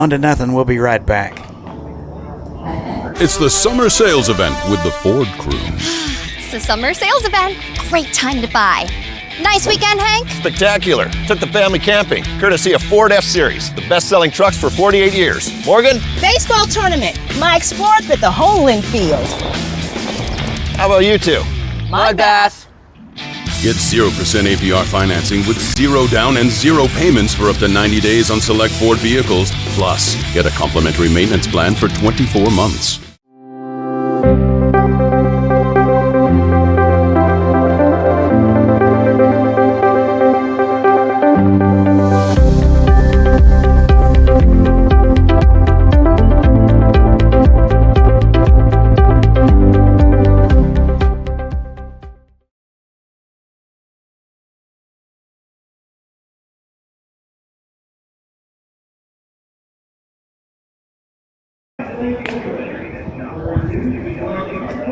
1-0. We'll be right back. It's the summer sales event with the Ford crew. It's the summer sales event. Great time to buy. Nice weekend, Hank? Spectacular. Took the family camping, courtesy of Ford F-Series, the best-selling trucks for 48 years. Morgan? Baseball tournament. My Explorer fit the whole infield. How about you two? My bath. Get 0% APR financing with 0 down and 0 payments for up to 90 days on select Ford vehicles. Plus, get a complimentary maintenance plan for 24 months.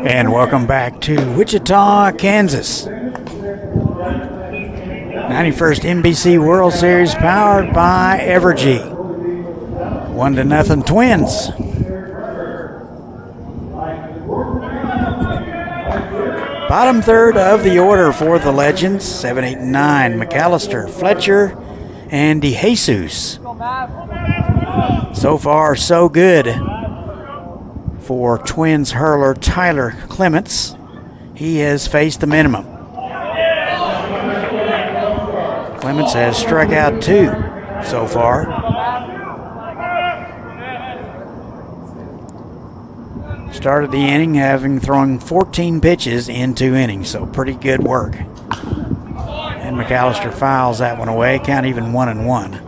And welcome back to Wichita, Kansas. 91st NBC World Series powered by Evergy. 1-0 Twins. Bottom third of the order for the Legends. 7, 8, and 9. McAllister, Fletcher, and DeJesus. So far, so good for Twins hurler Tyler Clements. He has faced the minimum. Clements has struck out 2 so far. Started the inning having thrown 14 pitches in 2 innings, so pretty good work. And McAllister fouls that one away, count even 1-1.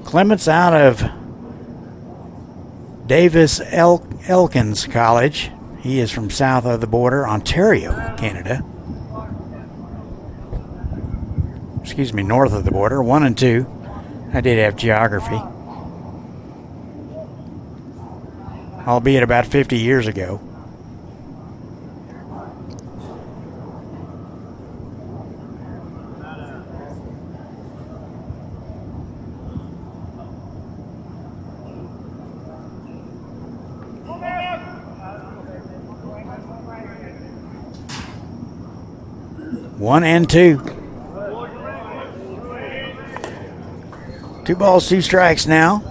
Clements out of Davis Elkins College. He is from south of the border, Ontario, Canada. Excuse me, north of the border, 1 and 2. I did have geography, albeit about 50 years ago. One and 2. 2 balls, 2 strikes now.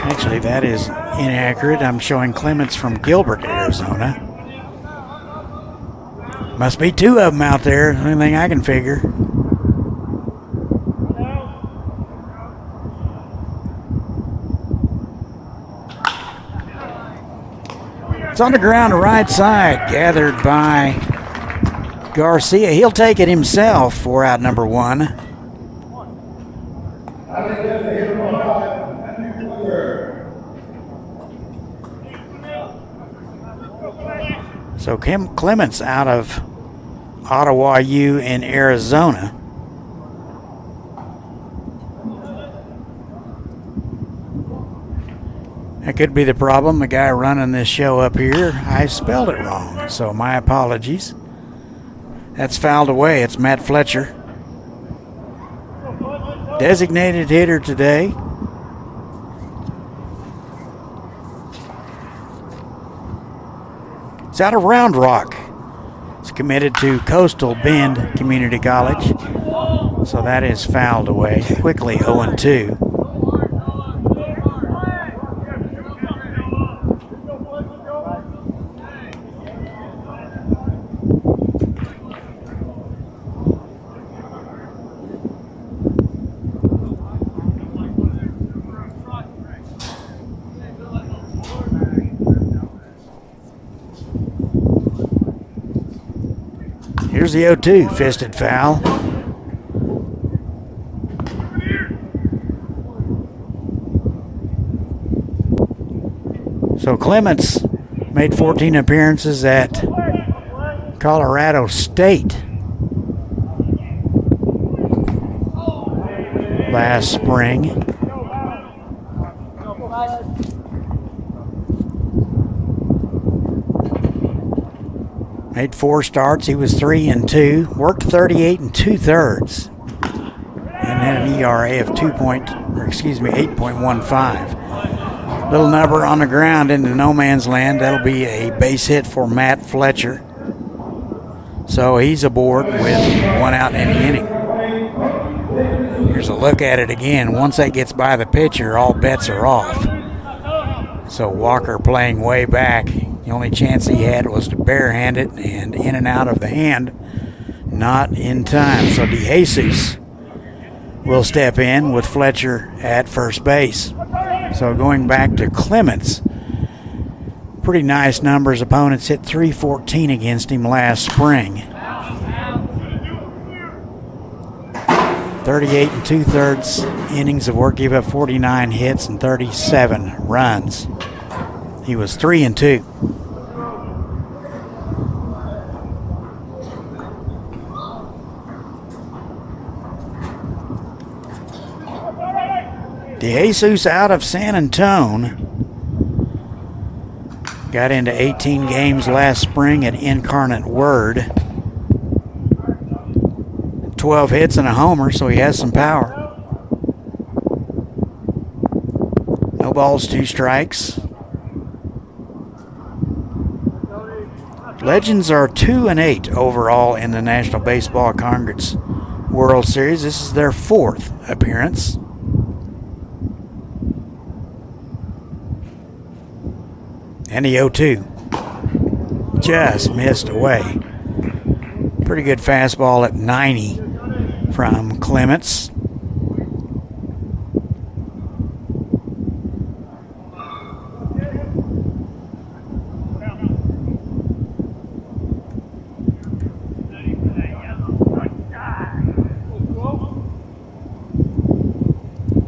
Actually, that is inaccurate. I'm showing Clements from Gilbert, Arizona. Must be 2 of them out there, anything I can figure. It's on the ground, right side, gathered by Garcia. He'll take it himself for out number 1. So Clements out of Ottawa U in Arizona. That could be the problem. The guy running this show up here, I spelled it wrong, so my apologies. That's fouled away. It's Matt Fletcher. Designated hitter today. It's out of Round Rock. It's committed to Coastal Bend Community College. So that is fouled away. Quickly 0-2. Here's the 0-2, fisted foul. So Clements made 14 appearances at Colorado State last spring. Made 4 starts. He was 3-2. Worked 38 2/3, and had an ERA of 8.15. Little number on the ground into no man's land. That'll be a base hit for Matt Fletcher. So he's aboard with 1 out in the inning. Here's a look at it again. Once that gets by the pitcher, all bets are off. So Walker playing way back. The only chance he had was to barehand it, and in and out of the hand, not in time. So DeJesus will step in with Fletcher at first base. So going back to Clements, pretty nice numbers. Opponents hit .314 against him last spring. 38 2/3 innings of work, gave up 49 hits and 37 runs. He was 3-2. DeJesus out of San Antonio. Got into 18 games last spring at Incarnate Word. 12 hits and a homer, so he has some power. No balls, 2 strikes. Legends are 2-8 overall in the National Baseball Congress World Series. This is their 4th appearance. And the 0-2 just missed away. Pretty good fastball at 90 from Clements.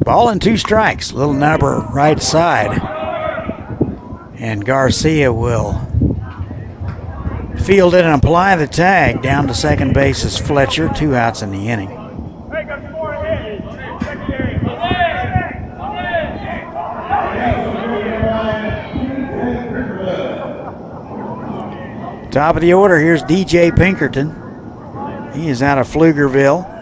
Ball and 2 strikes. Little number right side. And Garcia will field it and apply the tag. Down to second base is Fletcher. 2 outs in the inning. Top of the order, here's DJ Pinkerton. He is out of Pflugerville.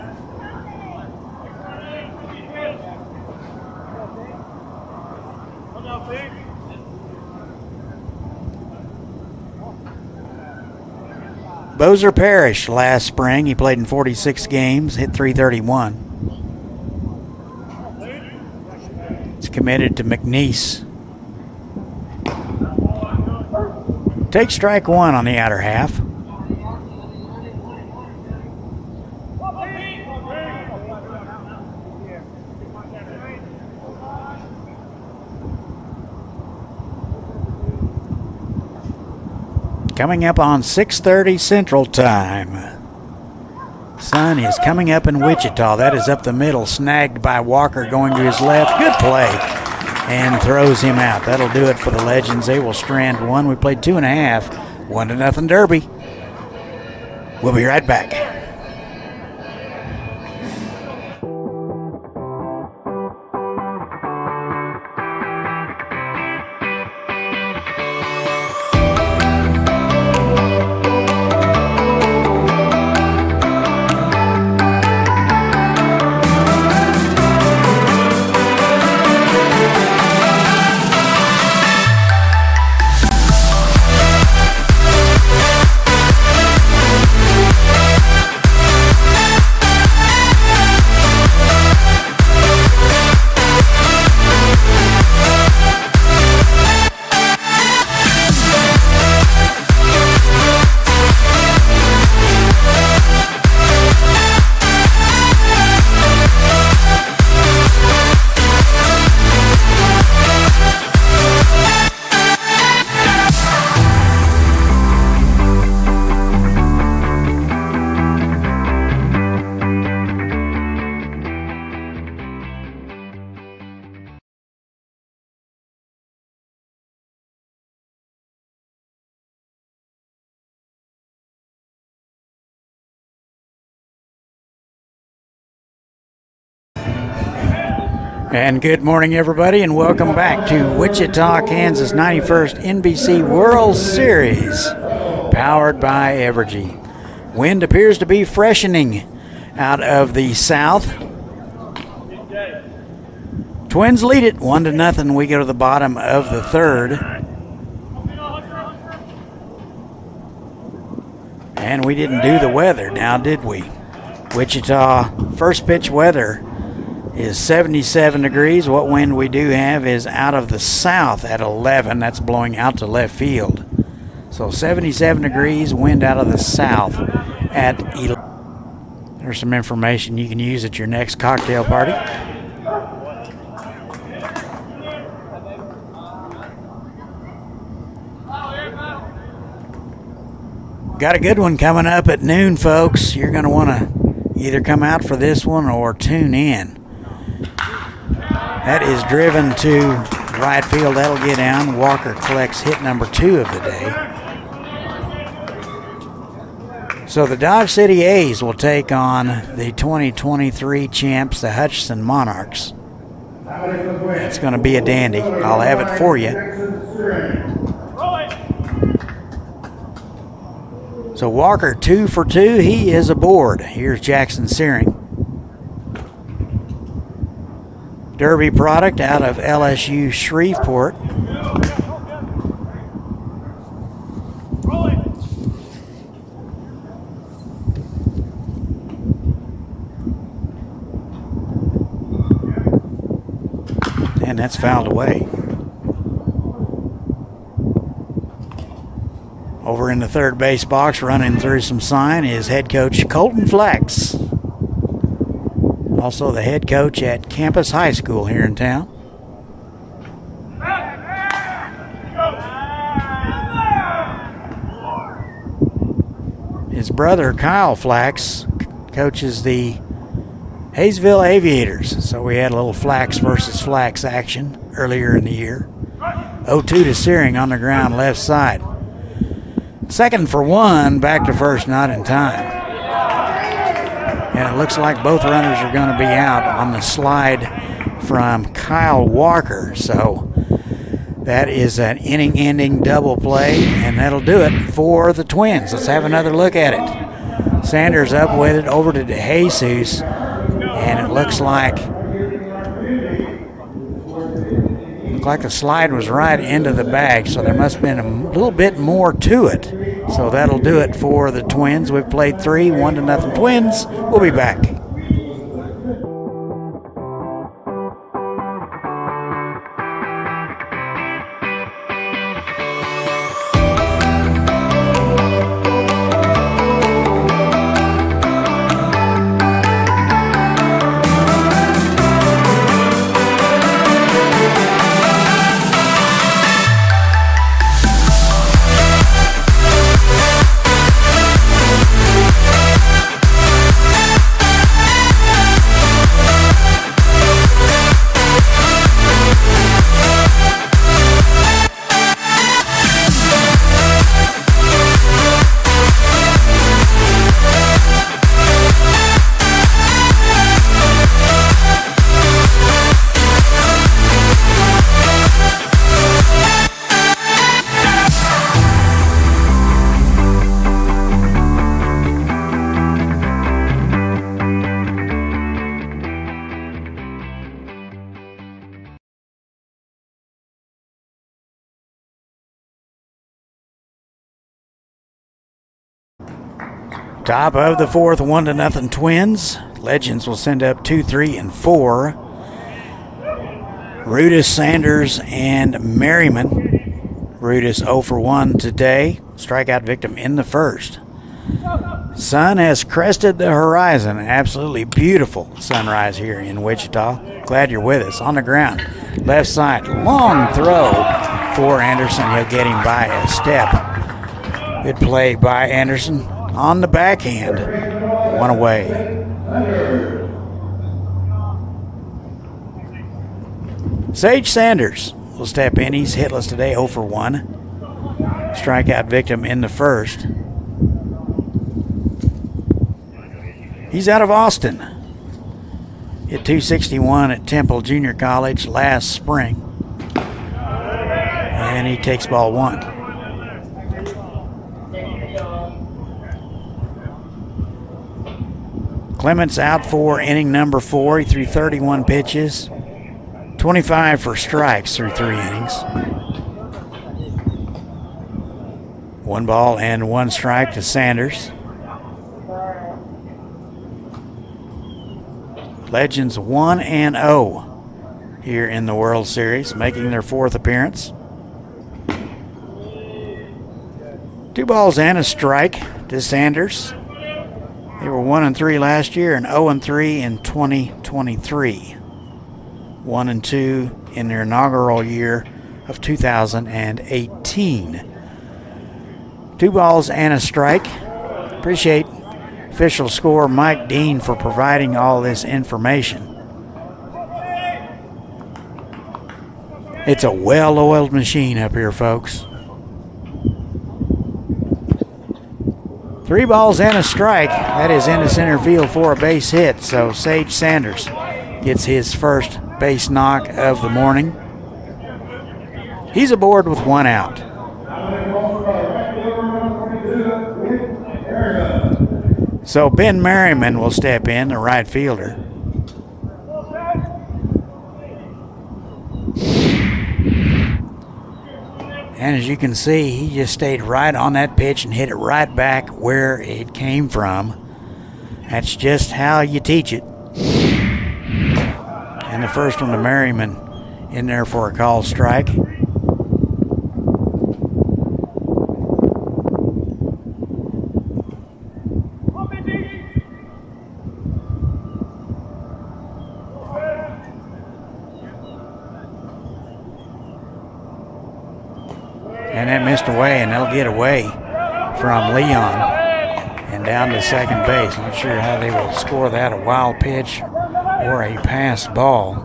Bozer Parrish last spring. He played in 46 games, hit .331. He's committed to McNeese. Take strike 1 on the outer half. Coming up on 6:30 Central Time. Sun is coming up in Wichita. That is up the middle, snagged by Walker going to his left. Good play. And throws him out. That'll do it for the Legends. They will strand 1. We played 2.5. 1-0 Derby. We'll be right back. And good morning, everybody, and welcome back to Wichita, Kansas 91st NBC World Series, powered by Evergy. Wind appears to be freshening out of the south. Twins lead it 1-0. We go to the bottom of the third. And we didn't do the weather now, did we? Wichita first pitch weather is 77 degrees. What wind we do have is out of the south at 11. That's blowing out to left field. So 77 degrees, wind out of the south at 11. There's some information you can use at your next cocktail party. Got a good one coming up at noon, folks. You're going to want to either come out for this one or tune in. That is driven to right field. That'll get down. Walker collects hit number 2 of the day. So the Dodge City A's will take on the 2023 champs, the Hutchinson Monarchs. It's going to be a dandy. I'll have it for you. So Walker 2 for 2. He is aboard. Here's Jackson Searing. Derby product out of LSU Shreveport. And that's fouled away. Over in the third base box, running through some sign, is head coach Colton Flex. Also the head coach at Campus High School here in town. His brother Kyle Flax coaches the Hayesville Aviators. So we had a little Flax versus Flax action earlier in the year. 0-2 to Searing on the ground, left side. Second for 1, back to first, not in time. And it looks like both runners are going to be out on the slide from Kyle Walker. So that is an inning-ending double play, and that'll do it for the Twins. Let's have another look at it. Sanders up with it over to DeJesus, and it looks like the slide was right into the bag, so there must have been a little bit more to it. So that'll do it for the Twins. We've played 3, 1-0 Twins. We'll be back. Top of the fourth, 1-0 Twins. Legends will send up 2, 3, and 4. Rudis, Sanders, and Merriman. Rudis 0 for 1 today. Strikeout victim in the first. Sun has crested the horizon. Absolutely beautiful sunrise here in Wichita. Glad you're with us. On the ground, left side, long throw for Anderson. He'll get him by a step. Good play by Anderson. On the backhand, 1 away. Sage Sanders will step in. He's hitless today, 0 for 1. Strikeout victim in the first. He's out of Austin. Hit 261 at Temple Junior College last spring. And he takes ball 1. Clements out for inning number 4. He threw 31 pitches, 25 for strikes through 3 innings. 1 ball and 1 strike to Sanders. Legends 1-0 here in the World Series, making their 4th appearance. 2 balls and a strike to Sanders. They were 1-3 last year and 0-3 in 2023. 1-2 in their inaugural year of 2018. 2 balls and a strike. Appreciate official scorer Mike Dean for providing all this information. It's a well-oiled machine up here, folks. 3 balls and a strike. That is into center field for a base hit. So Sage Sanders gets his first base knock of the morning. He's aboard with 1 out. So Ben Merriman will step in, the right fielder. And as you can see, he just stayed right on that pitch and hit it right back where it came from. That's just how you teach it. And the first one to Merriman in there for a called strike. And that missed away, and they'll get away from Leon and down to second base. Not sure how they will score that, a wild pitch or a pass ball.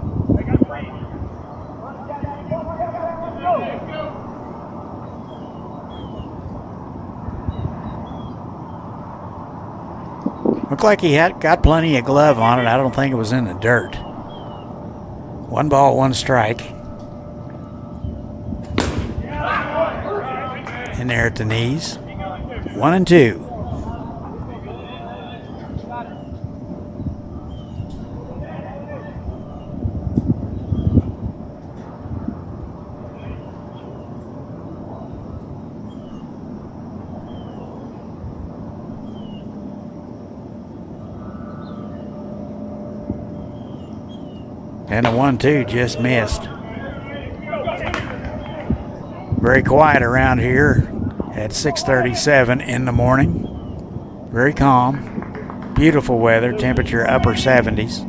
Looked like he had got plenty of glove on it. I don't think it was in the dirt. 1 ball, 1 strike. In there at the knees. 1-2. And the 1-2 just missed. Very quiet around here at 6:37 in the morning. Very calm. Beautiful weather. Temperature upper 70s.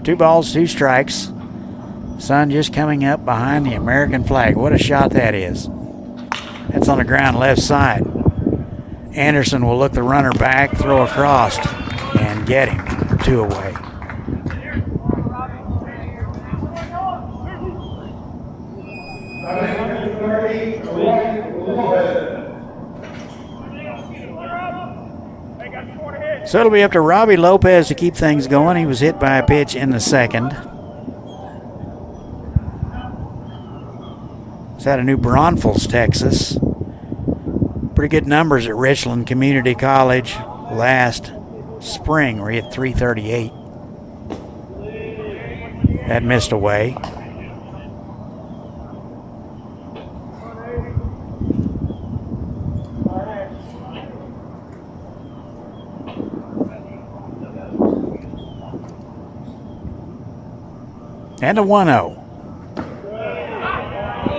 2 balls, 2 strikes. Sun just coming up behind the American flag. What a shot that is. That's on the ground left side. Anderson will look the runner back, throw across, and get him. 2 away. So it'll be up to Robbie Lopez to keep things going. He was hit by a pitch in the second. He's out of New Braunfels, Texas. Pretty good numbers at Richland Community College last spring, where he hit .338. That missed away. And a 1-0.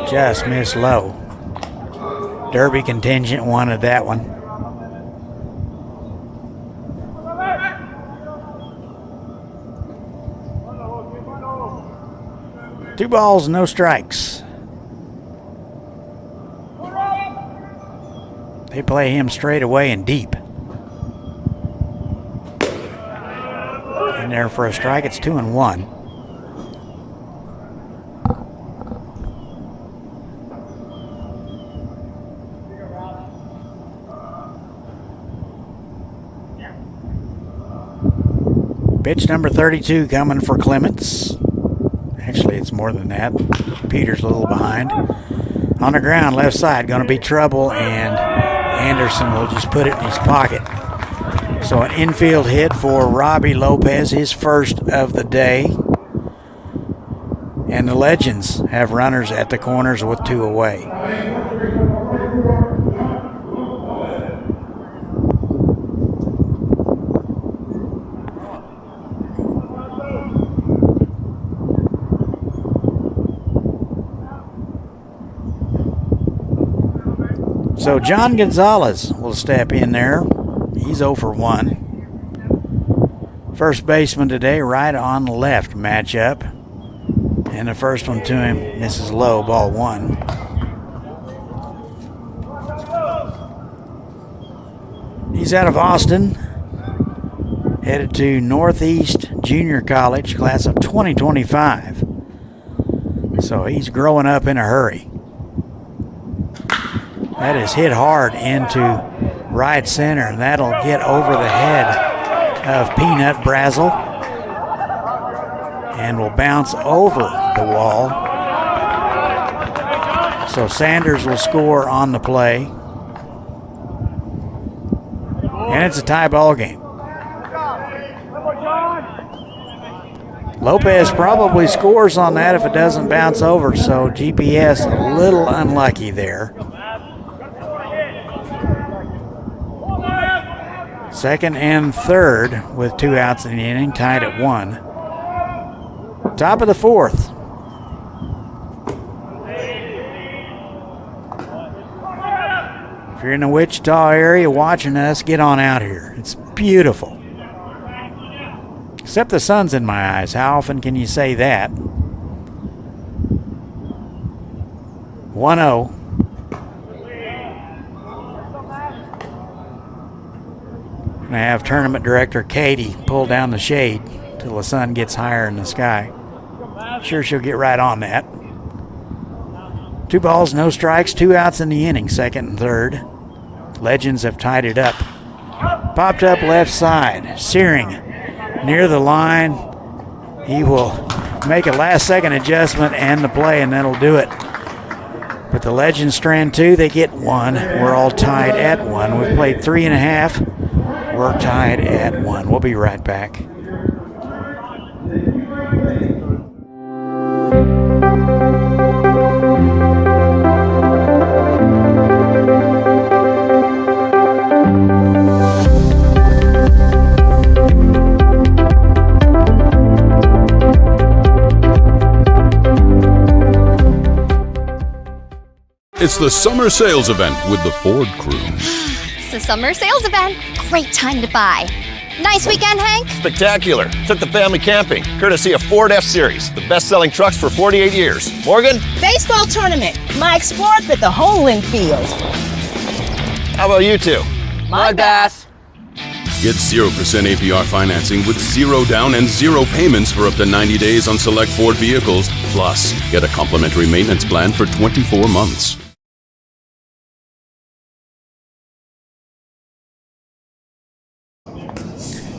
Just missed low. Derby contingent wanted that one. Two balls, no strikes. They play him straight away and deep. In there for a strike, it's 2-1. Pitch number 32 coming for Clements. Actually, it's more than that. Peter's a little behind. On the ground, left side, going to be trouble, and Anderson will just put it in his pocket. So an infield hit for Robbie Lopez, his first of the day. And the Legends have runners at the corners with 2 away. So John Gonzalez will step in there. He's 0 for 1. First baseman today, right on left matchup. And the first one to him misses low, ball 1. He's out of Austin, headed to Northeast Junior College, class of 2025. So he's growing up in a hurry. That is hit hard into right center, and that'll get over the head of Peanut Brazel and will bounce over the wall. So Sanders will score on the play. And it's a tie ball game. Lopez probably scores on that if it doesn't bounce over, so GPS a little unlucky there. Second and third with 2 outs in the inning, tied at 1. Top of the 4th. If you're in the Wichita area watching us, get on out here. It's beautiful. Except the sun's in my eyes. How often can you say that? 1-0. I have tournament director Katie pull down the shade till the sun gets higher in the sky. Sure, she'll get right on that. 2 balls, no strikes, 2 outs in the inning, second and third. Legends have tied it up. Popped up left side. Searing near the line. He will make a last-second adjustment and the play, and that'll do it. But the Legends strand 2, they get 1. We're all tied at 1. We've played 3.5. We're tied at 1. We'll be right back. It's the summer sales event with the Ford crew. It's the summer sales event. Great time to buy. Nice weekend, Hank? Spectacular. Took the family camping, courtesy of Ford F-Series, the best-selling trucks for 48 years. Morgan? Baseball tournament. My sport with the whole infield. How about you two? My bass. Get 0% APR financing with 0 down and 0 payments for up to 90 days on select Ford vehicles. Plus, get a complimentary maintenance plan for 24 months.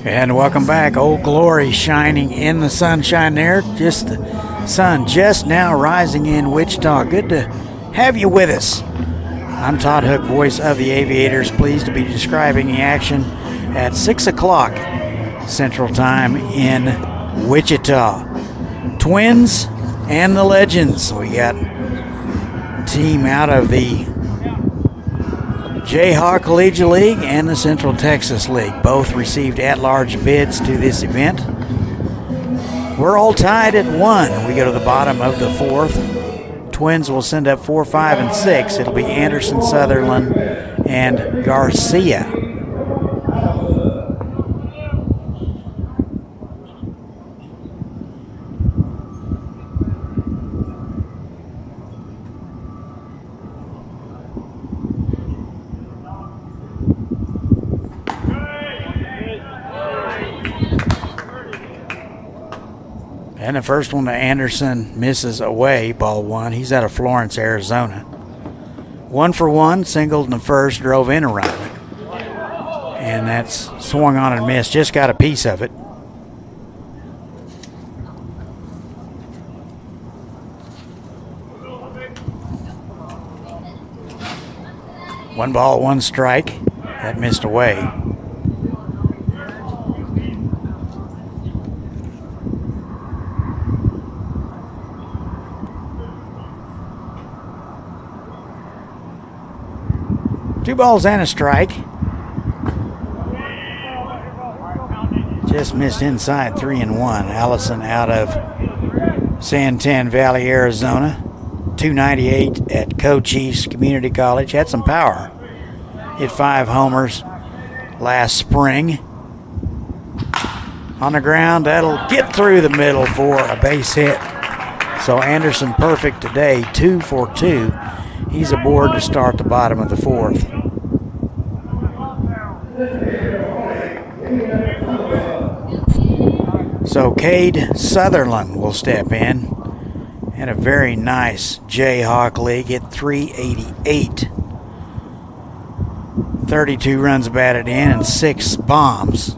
And welcome back. Old Glory shining in the sunshine there. Just the sun just now rising in Wichita. Good to have you with us. I'm Todd Hook, voice of the Aviators. Pleased to be describing the action at 6 o'clock Central Time in Wichita. Twins and the Legends. We got a team out of the Jayhawk Collegiate League and the Central Texas League. Both received at-large bids to this event. We're all tied at 1. We go to the bottom of the 4th. Twins will send up 4, 5, and 6. It'll be Anderson, Sutherland, and Garcia. And the first one to Anderson misses away, ball 1. He's out of Florence, Arizona. 1 for 1, singled in the first, drove in a run. And that's swung on and missed. Just got a piece of it. One ball, one strike. That missed away. Two balls and a strike. Just missed inside, 3-1. Allison out of Santan Valley, Arizona. 298 at Cochise Community College. Had some power. Hit 5 homers last spring. On the ground, that'll get through the middle for a base hit. So Anderson perfect today, 2 for 2. He's aboard to start the bottom of the 4th. So Cade Sutherland will step in. Had a very nice Jayhawk League, hit 388. 32 runs batted in and 6 bombs.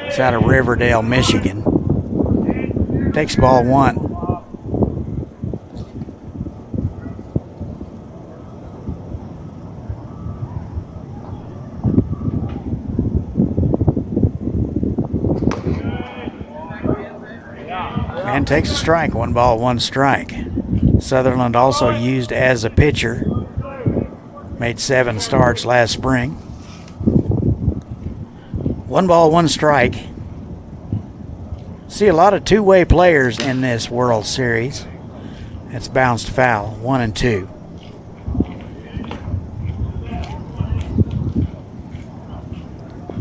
It's out of Riverdale, Michigan. Takes ball 1. And takes a strike. 1 ball, 1 strike. Sutherland also used as a pitcher. Made 7 starts last spring. 1 ball, 1 strike. See a lot of two-way players in this World Series. It's bounced foul, 1 and 2.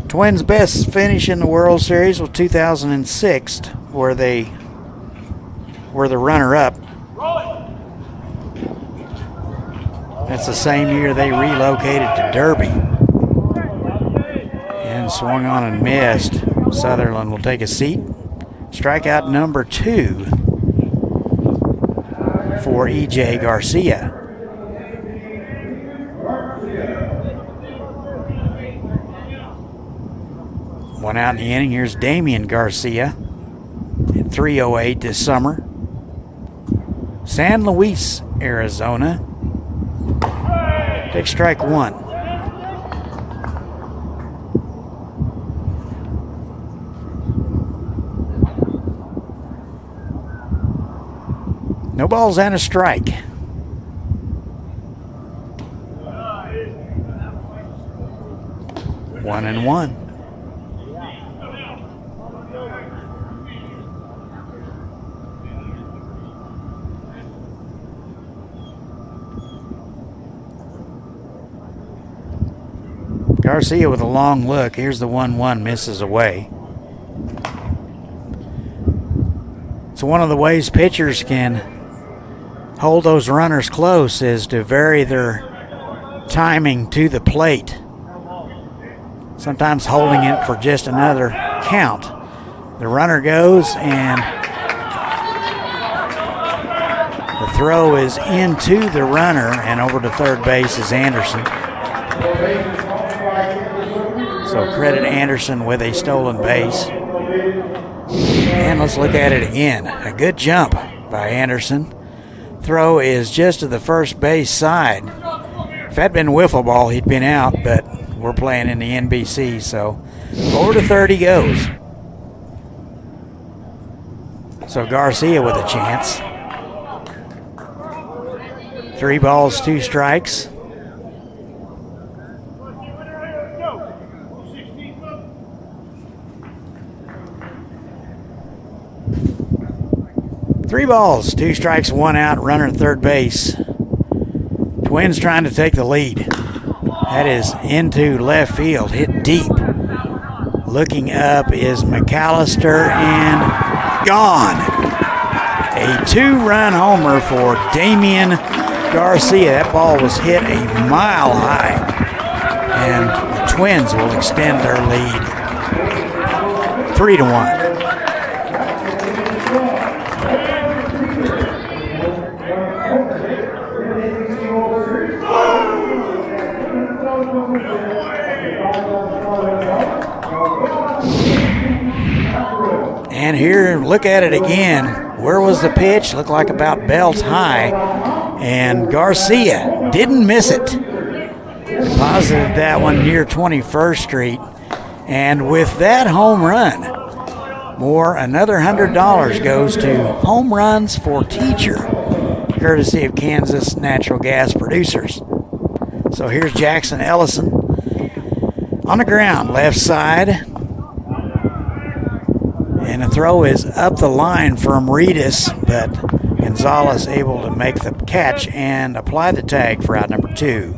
Twins' best finish in the World Series was 2006, where they were the runner-up. That's the same year they relocated to Derby. And swung on and missed. Sutherland will take a seat. Strikeout number 2 for E.J. Garcia. One out in the inning. Here's Damian Garcia. Hit 308 this summer. San Luis, Arizona. Take strike 1. No balls and a strike. One and 1. Garcia with a long look. Here's the 1-1, misses away. So one of the ways pitchers can hold those runners close is to vary their timing to the plate. Sometimes holding it for just another count. The runner goes and the throw is into the runner, and over to third base is Anderson. So credit Anderson with a stolen base. And let's look at it again. A good jump by Anderson. Throw is just to the first base side. If that had been wiffle ball, he'd been out, but we're playing in the NBC, so over to third he goes. So Garcia with a chance. 3 balls, 2 strikes. Three balls, 2 strikes, 1 out, runner at third base. Twins trying to take the lead. That is into left field, hit deep. Looking up is McAllister and gone. A 2-run homer for Damian Garcia. That ball was hit a mile high. And the Twins will extend their lead 3-1. And here, look at it again. Where was the pitch? Looked like about belt high. And Garcia didn't miss it. Deposited that one near 21st Street. And with that home run, another $100 goes to Home Runs for Teacher, courtesy of Kansas Natural Gas Producers. So here's Jackson Ellison on the ground, left side. And the throw is up the line from Reedus, but Gonzalez able to make the catch and apply the tag for out number 2.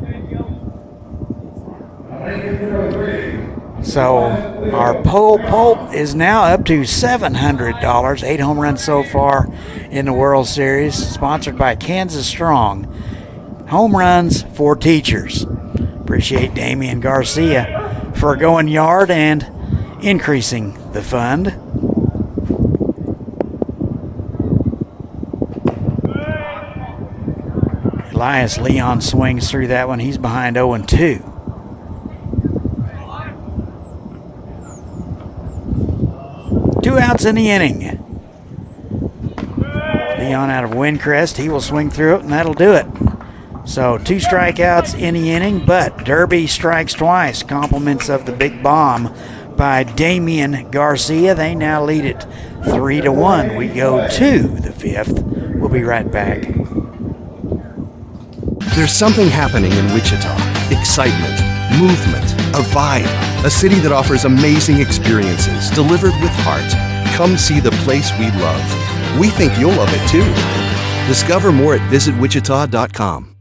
So our poll is now up to $700. 8 home runs so far in the World Series, sponsored by Kansas Strong. Home Runs for Teachers. Appreciate Damian Garcia for going yard and increasing the fund. Elias Leon swings through that one. He's behind 0-2. Two outs in the inning. Leon out of Windcrest. He will swing through it, and that'll do it. So 2 strikeouts in the inning, but Derby strikes twice. Compliments of the big bomb by Damian Garcia. They now lead it 3-1. We go to the 5th. We'll be right back. There's something happening in Wichita. Excitement, movement, a vibe. A city that offers amazing experiences delivered with heart. Come see the place we love. We think you'll love it too. Discover more at visitwichita.com.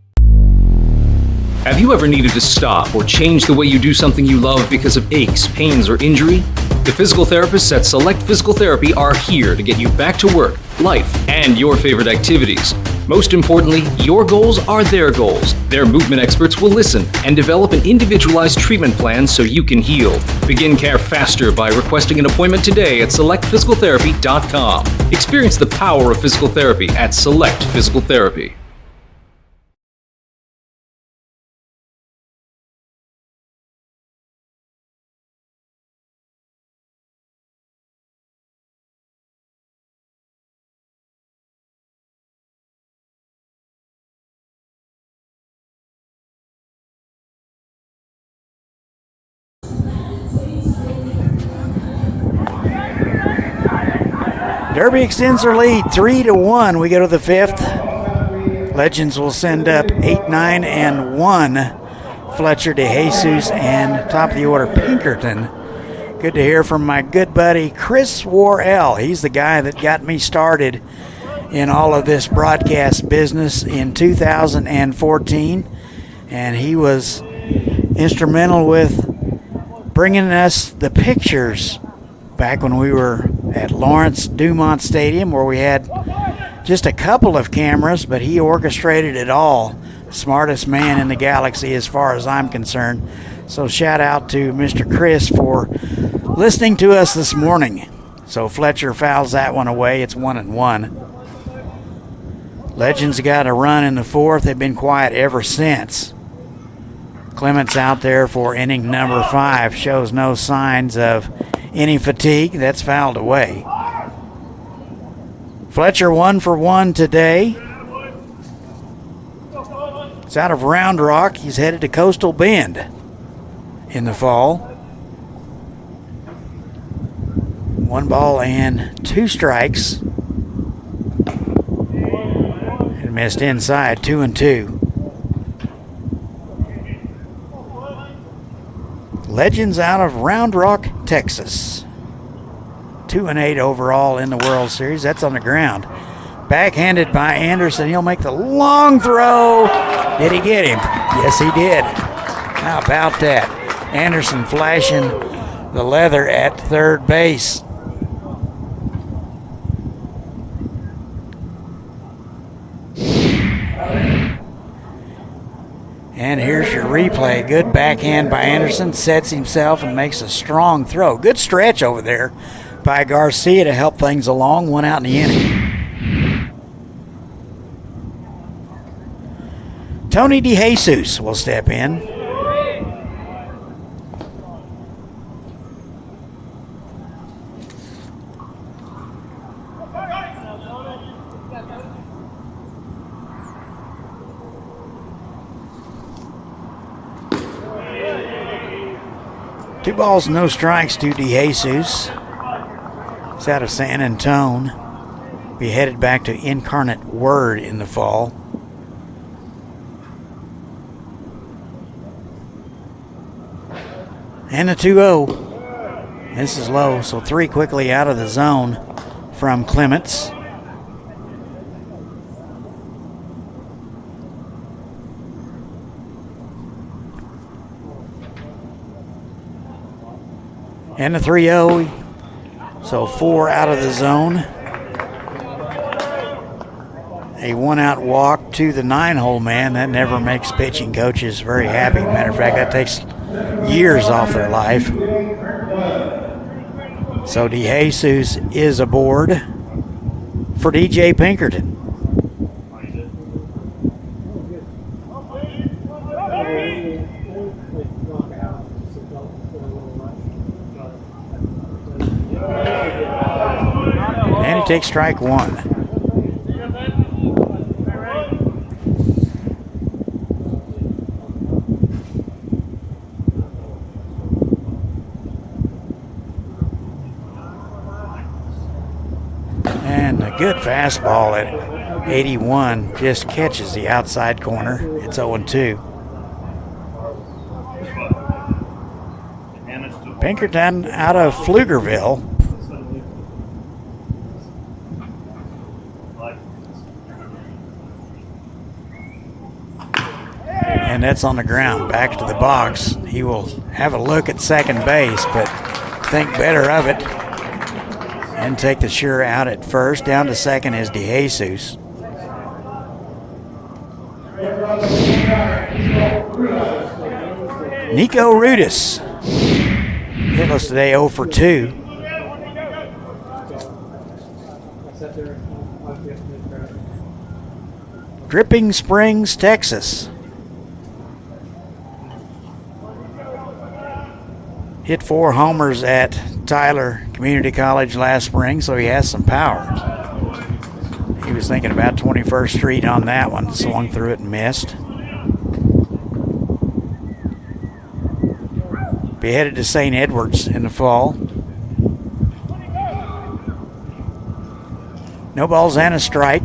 Have you ever needed to stop or change the way you do something you love because of aches, pains, or injury? The physical therapists at Select Physical Therapy are here to get you back to work, life, and your favorite activities. Most importantly, your goals are their goals. Their movement experts will listen and develop an individualized treatment plan so you can heal. Begin care faster by requesting an appointment today at selectphysicaltherapy.com. Experience the power of physical therapy at Select Physical Therapy. Derby extends their lead 3-1. We go to the 5th. Legends will send up 8, 9, and 1. Fletcher, DeJesus, and top of the order, Pinkerton. Good to hear from my good buddy Chris Worrell. He's the guy that got me started in all of this broadcast business in 2014. And he was instrumental with bringing us the pictures back when we were at Lawrence Dumont Stadium, where we had just a couple of cameras, but he orchestrated it all. Smartest man in the galaxy as far as I'm concerned. So shout out to Mr. Chris for listening to us this morning. So Fletcher fouls that one away. It's 1-1. Legends got a run in the 4th. They've been quiet ever since. Clements out there for inning number 5. Shows no signs of any fatigue. That's fouled away. Fletcher 1 for 1 today. It's out of Round Rock. He's headed to Coastal Bend in the fall. 1 ball and 2 strikes. And missed inside, 2-2. Legends out of Round Rock, Texas. 2-8 overall in the World Series. That's on the ground. Backhanded by Anderson. He'll make the long throw. Did he get him? Yes, he did. How about that? Anderson flashing the leather at third base. And here's your replay. Good backhand by Anderson. Sets himself and makes a strong throw. Good stretch over there by Garcia to help things along. 1 out in the inning. Tony DeJesus will step in. 2 balls, no strikes to DeJesus. He's out of San Antone. Be headed back to Incarnate Word in the fall. And a 2-0. This is low, so 3 quickly out of the zone from Clements. And a 3-0. So 4 out of the zone. A 1-out walk to the 9-hole man. That never makes pitching coaches very happy. Matter of fact, that takes years off their life. So DeJesus is aboard for DJ Pinkerton. And he takes strike 1. Good fastball at 81, just catches the outside corner. It's 0-2. Pinkerton out of Pflugerville. And that's on the ground, back to the box. He will have a look at second base, but think better of it. And take the sure out at first. Down to second is DeJesus. Nico Rudis. Hitless today, 0 for 2. Dripping Springs, Texas. Hit 4 homers at Tyler Community College last spring, so he has some power. He was thinking about 21st Street on that one, swung through it and missed. Be headed to St. Edwards in the fall. No balls and a strike.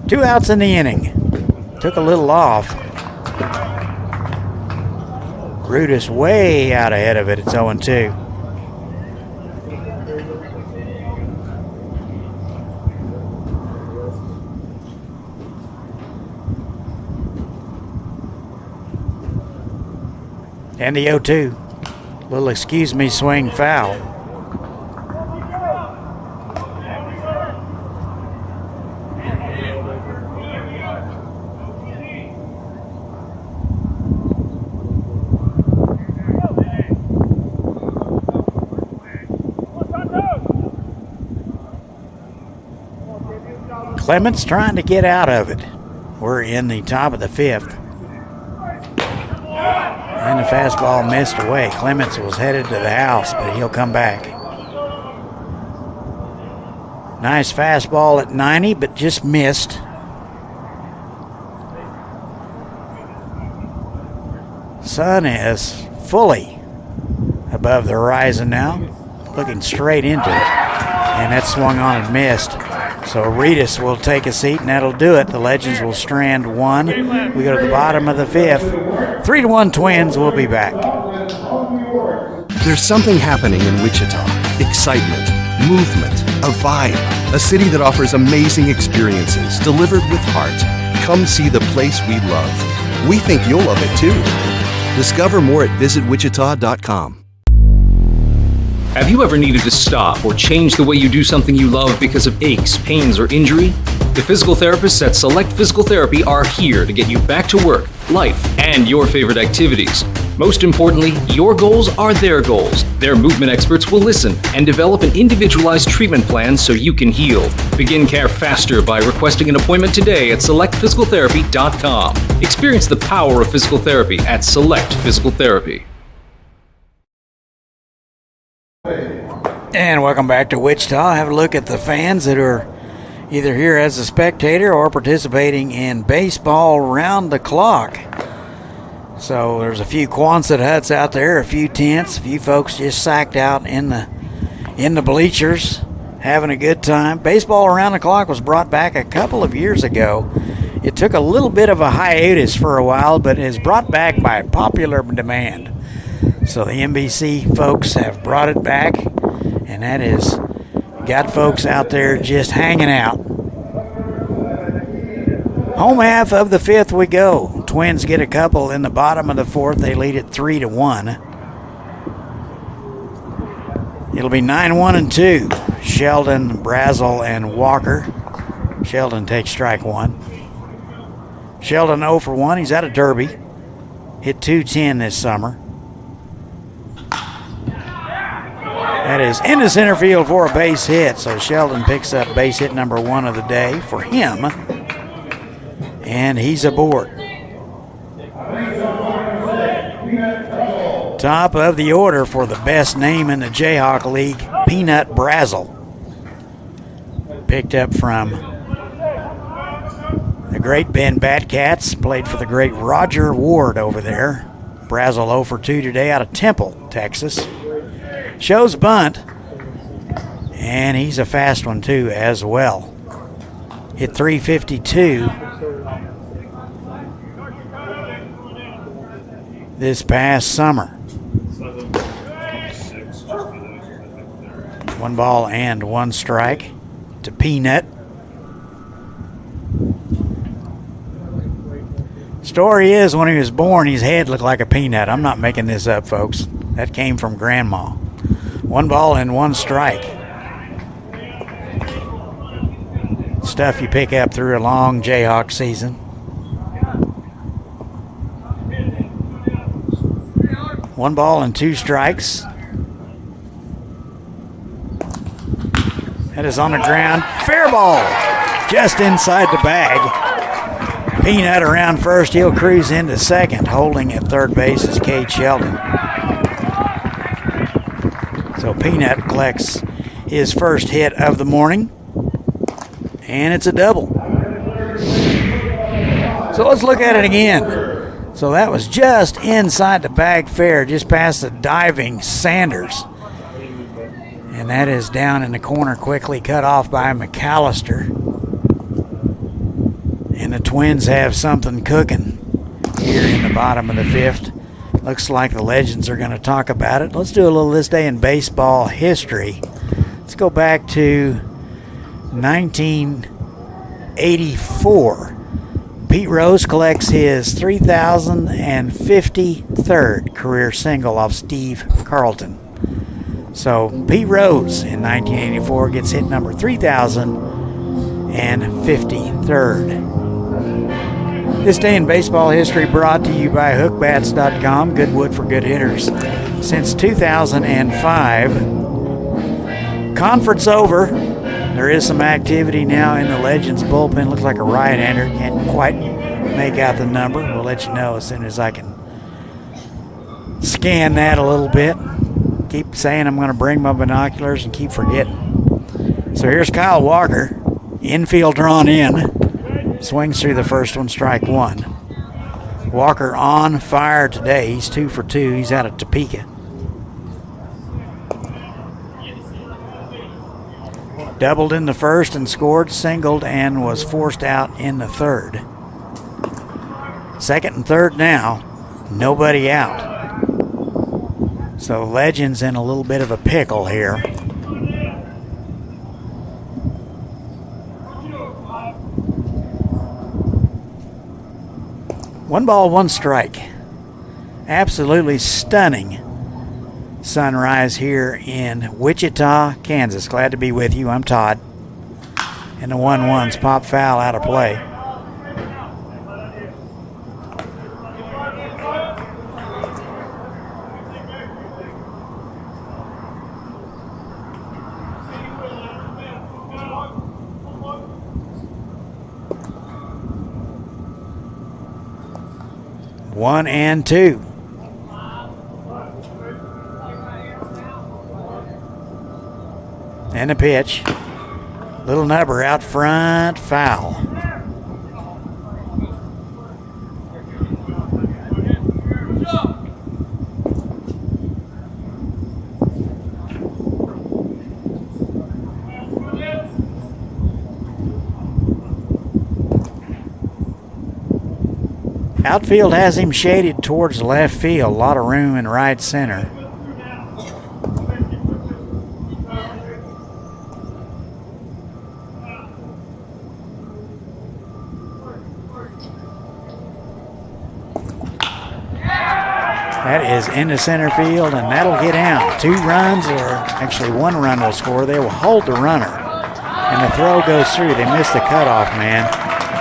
Two outs in the inning. Took a little off. Rudis way out ahead of it. It's 0-2. And the 0-2. Little excuse me swing foul. Clements trying to get out of it. We're in the top of the 5th. And the fastball missed away. Clements was headed to the house, but he'll come back. Nice fastball at 90, but just missed. Sun is fully above the horizon now, looking straight into it. And that swung on and missed. So Reedus will take a seat, and that'll do it. The Legends will strand 1. We go to the bottom of the 5th. 3-1 Twins. We'll be back. There's something happening in Wichita. Excitement, movement, a vibe. A city that offers amazing experiences delivered with heart. Come see the place we love. We think you'll love it too. Discover more at visitwichita.com. Have you ever needed to stop or change the way you do something you love because of aches, pains, or injury? The physical therapists at Select Physical Therapy are here to get you back to work, life, and your favorite activities. Most importantly, your goals are their goals. Their movement experts will listen and develop an individualized treatment plan so you can heal. Begin care faster by requesting an appointment today at selectphysicaltherapy.com. Experience the power of physical therapy at Select Physical Therapy. And welcome back to Wichita. Have a look at the fans that are either here as a spectator or participating in baseball round the clock. So there's a few Quonset huts out there, a few tents, a few folks just sacked out in the bleachers, having a good time. Baseball around the clock was brought back a couple of years ago. It took a little bit of a hiatus for a while, but is brought back by popular demand. So the NBC folks have brought it back, and that is got folks out there just hanging out. Home half of the fifth we go. Twins get a couple in the bottom of the fourth. They lead it 3-1. It'll be 9-1-2. Sheldon, Brazel, and Walker. Sheldon takes strike one. Sheldon 0 for 1. He's out of Derby. Hit .210 this summer. That is into center field for a base hit. So Sheldon picks up base hit number 1 of the day for him. And he's aboard. Top of the order for the best name in the Jayhawk League, Peanut Brazel. Picked up from the great Ben Batcats, played for the great Roger Ward over there. Brazel 0 for 2 today out of Temple, Texas. Shows bunt, and he's a fast one too as well. Hit .352 this past summer. 1 ball and 1 strike to Peanut. Story is, when he was born, his head looked like a peanut. I'm not making this up, folks. That came from Grandma. 1 ball and 1 strike. Stuff you pick up through a long Jayhawk season. 1 ball and 2 strikes. That is on the ground. Fair ball. Just inside the bag. Peanut around first. He'll cruise into second. Holding at third base is Cade Sheldon. So Peanut collects his first hit of the morning. And it's a double. So let's look at it again. So that was just inside the bag fair, just past the diving Sanders. And that is down in the corner, quickly cut off by McAllister. And the Twins have something cooking here in the bottom of the fifth. Looks like the Legends are going to talk about it. Let's do a little This Day in Baseball history. Let's go back to 1984. Pete Rose collects his 3,053rd career single off Steve Carlton. So Pete Rose in 1984 gets hit number 3,053rd. This Day in Baseball history brought to you by hookbats.com. Good wood for good hitters. Since 2005. Conference over. There is some activity now in the Legends bullpen. Looks like a right-hander. Can't quite make out the number. We'll let you know as soon as I can scan that a little bit. Keep saying I'm going to bring my binoculars and keep forgetting. So here's Kyle Walker. Infield drawn in. Swings through the first one, strike 1. Walker on fire today. He's 2 for 2. He's out of Topeka. Doubled in the first and scored, singled, and was forced out in the third. Second and third now. Nobody out. So Legends in a little bit of a pickle here. One ball, 1 strike. Absolutely stunning sunrise here in Wichita, Kansas. Glad to be with you. I'm Todd. And the 1-1's pop foul out of play. One and 2. And a pitch. Little number out front, foul. Outfield has him shaded towards left field. A lot of room in right center. That is into center field, and that'll get out. 2 runs, or actually 1 run will score. They will hold the runner. And the throw goes through. They miss the cutoff man.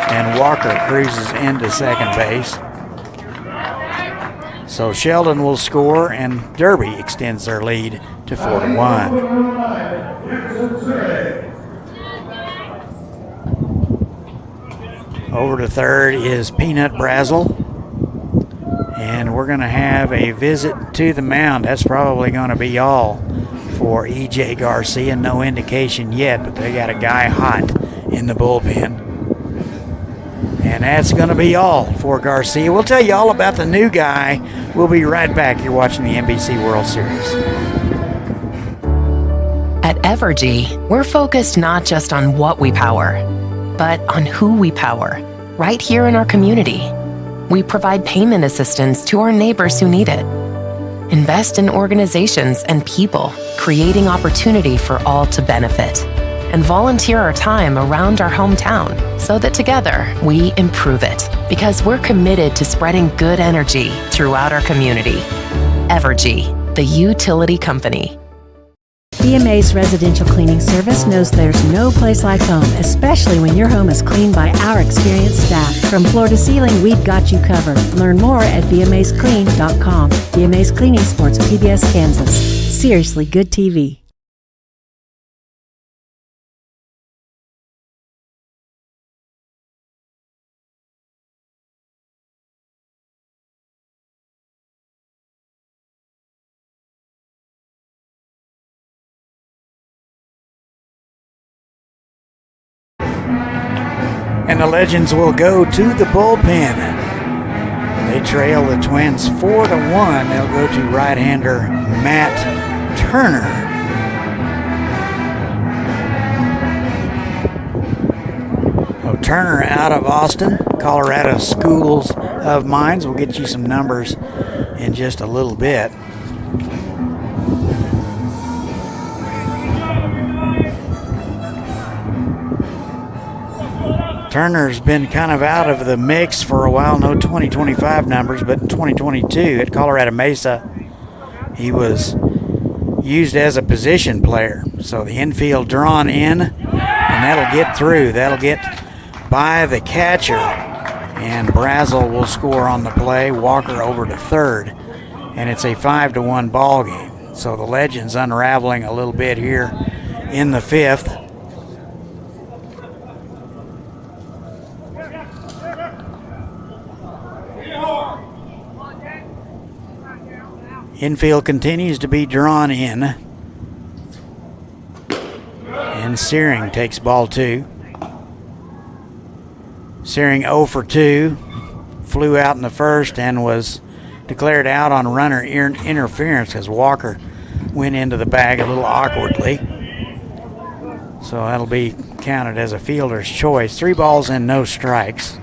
And Walker cruises into second base. So Sheldon will score, and Derby extends their lead to 4-1. Over to third is Peanut Brazel. And we're going to have a visit to the mound. That's probably going to be all for E.J. Garcia. No indication yet, but they got a guy hot in the bullpen. And that's going to be all for Garcia. We'll tell you all about the new guy. We'll be right back. You're watching the NBC World Series. At Evergy, we're focused not just on what we power, but on who we power, right here in our community. We provide payment assistance to our neighbors who need it. Invest in organizations and people, creating opportunity for all to benefit. And volunteer our time around our hometown so that together we improve it, because we're committed to spreading good energy throughout our community. Evergy, the utility company. BMA's residential cleaning service knows there's no place like home, especially when your home is cleaned by our experienced staff. From floor to ceiling, we've got you covered. Learn more at bmasclean.com. BMA's Cleaning supports PBS Kansas. Seriously good TV. And the Legends will go to the bullpen. They trail the Twins 4-1. They'll go to right-hander Matt Turner. So Turner out of Austin, Colorado Schools of Mines. We'll get you some numbers in just a little bit. Turner's been kind of out of the mix for a while. No 2025 numbers, but in 2022 at Colorado Mesa, he was used as a position player. So the infield drawn in, and that'll get through. That'll get by the catcher, and Brazel will score on the play. Walker over to third, and it's a 5-1 ball game. So the Legends unraveling a little bit here in the 5th. Infield continues to be drawn in. And Searing takes ball 2. Searing 0 for 2. Flew out in the first and was declared out on runner interference as Walker went into the bag a little awkwardly. So that'll be counted as a fielder's choice. 3 balls and no strikes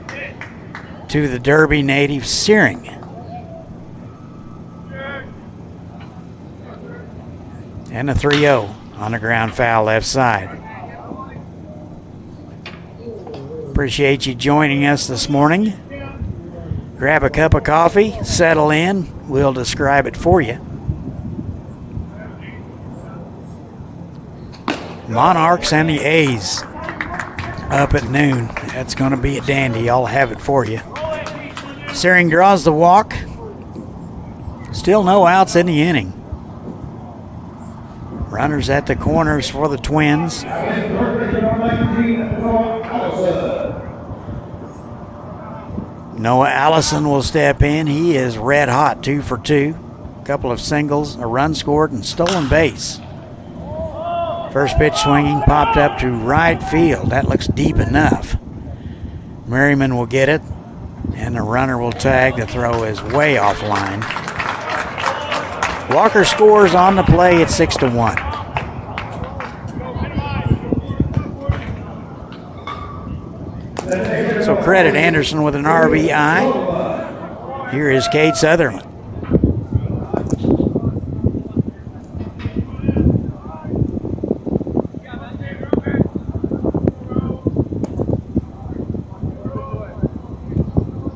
to the Derby native Searing. And a 3-0 on a ground foul left side. Appreciate you joining us this morning. Grab a cup of coffee, settle in. We'll describe it for you. Monarchs and the A's up at noon. That's going to be a dandy. I'll have it for you. Searing draws the walk. Still no outs in the inning. Runners at the corners for the Twins. Noah Allison will step in. He is red hot, 2 for 2. A couple of singles, a run scored, and stolen base First pitch swinging, popped up to right field. That looks deep enough. Merriman will get it, and the runner will tag. The throw is way offline. Walker scores on the play at 6-1. So credit Anderson with an RBI. Here is Cade Sutherland.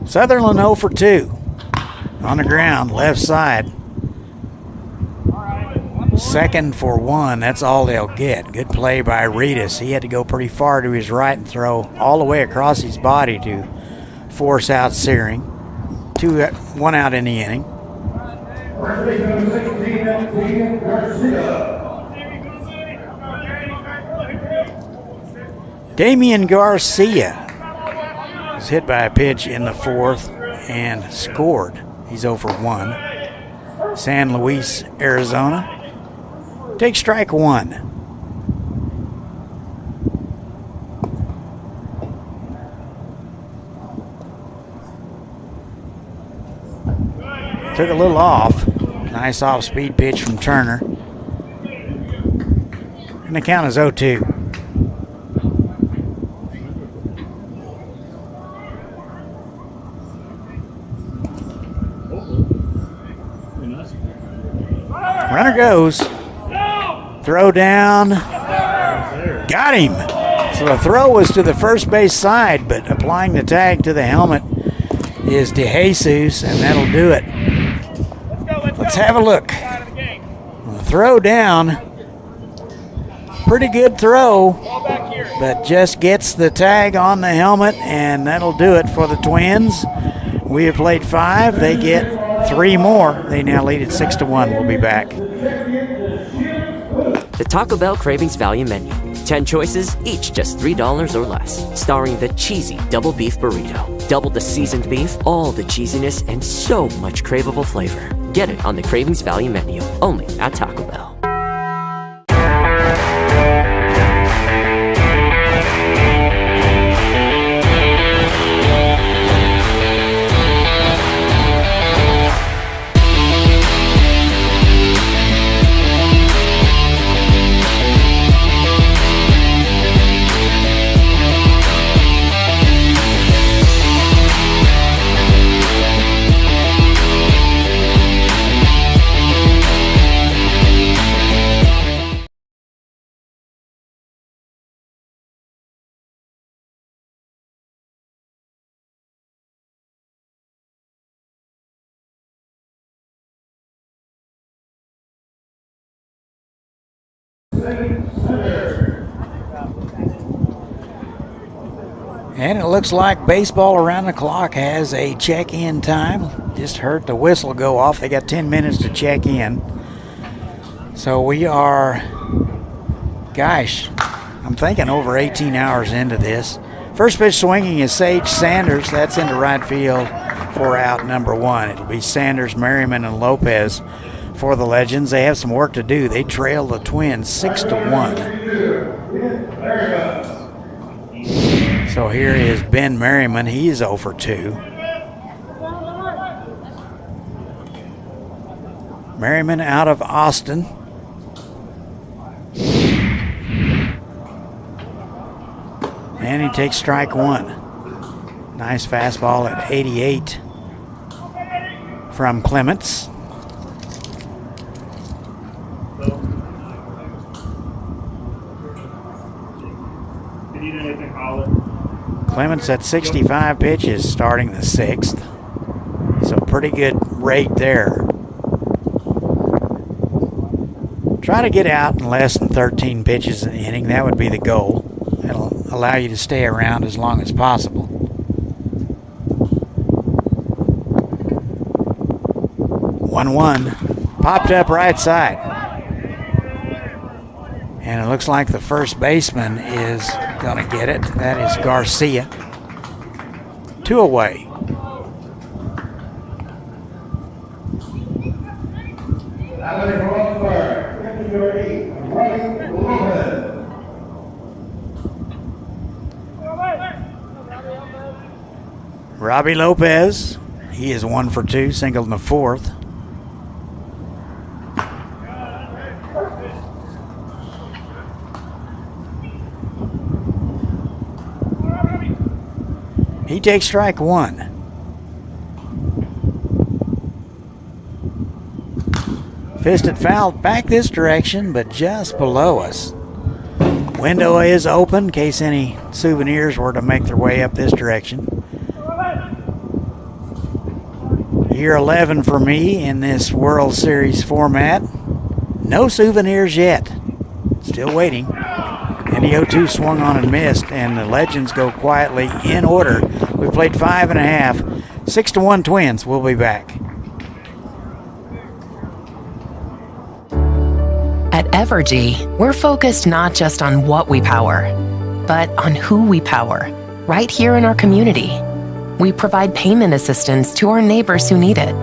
Sutherland 0 for 2. On the ground, left side. Second for 1. That's all they'll get. Good play by Reedus. He had to go pretty far to his right and throw all the way across his body to force out Searing. 1 out in the inning. Damian Garcia was hit by a pitch in the 4th and scored. He's 0 for 1. San Luis, Arizona. Take strike 1. Took a little off. Nice off-speed pitch from Turner. And the count is 0-2. Runner goes. Throw down. Got him. So the throw was to the first base side, but applying the tag to the helmet is DeJesus, and that'll do it. Let's have a look. The throw down. Pretty good throw, but just gets the tag on the helmet, and that'll do it for the Twins. We have played 5. They get 3 more. They now lead at 6-1. We'll be back. The Taco Bell Cravings Value Menu. 10 choices, each just $3 or less. Starring the cheesy double beef burrito. Double the seasoned beef, all the cheesiness, and so much craveable flavor. Get it on the Cravings Value Menu, only at Taco Bell. And it looks like baseball around the clock has a check-in time. Just heard the whistle go off. They got 10 minutes to check in. So we are, gosh, I'm thinking over 18 hours into this. First pitch swinging is Sage Sanders. That's into right field for out number 1. It'll be Sanders, Merriman, and Lopez for the Legends. They have some work to do. They trail the Twins 6-1. So here is Ben Merriman. He's 0 for 2. Merriman out of Austin. And he takes strike 1. Nice fastball at 88 from Clements. Clements at 65 pitches starting the 6th. So pretty good rate there. Try to get out in less than 13 pitches an inning. That would be the goal. It'll allow you to stay around as long as possible. 1-1. Popped up right side. And it looks like the first baseman is going to get it. That is Garcia. 2 away. Robbie Lopez, he is 1 for 2, singled in the 4th. He takes strike 1. Fisted foul back this direction, but just below us. Window is open in case any souvenirs were to make their way up this direction. Year 11 for me in this World Series format. No souvenirs yet. Still waiting. And the 0-2 swung on and missed, and the Legends go quietly in order. We played 5.5. 6-1 Twins. We'll be back. At Evergy, we're focused not just on what we power, but on who we power, right here in our community. We provide payment assistance to our neighbors who need it.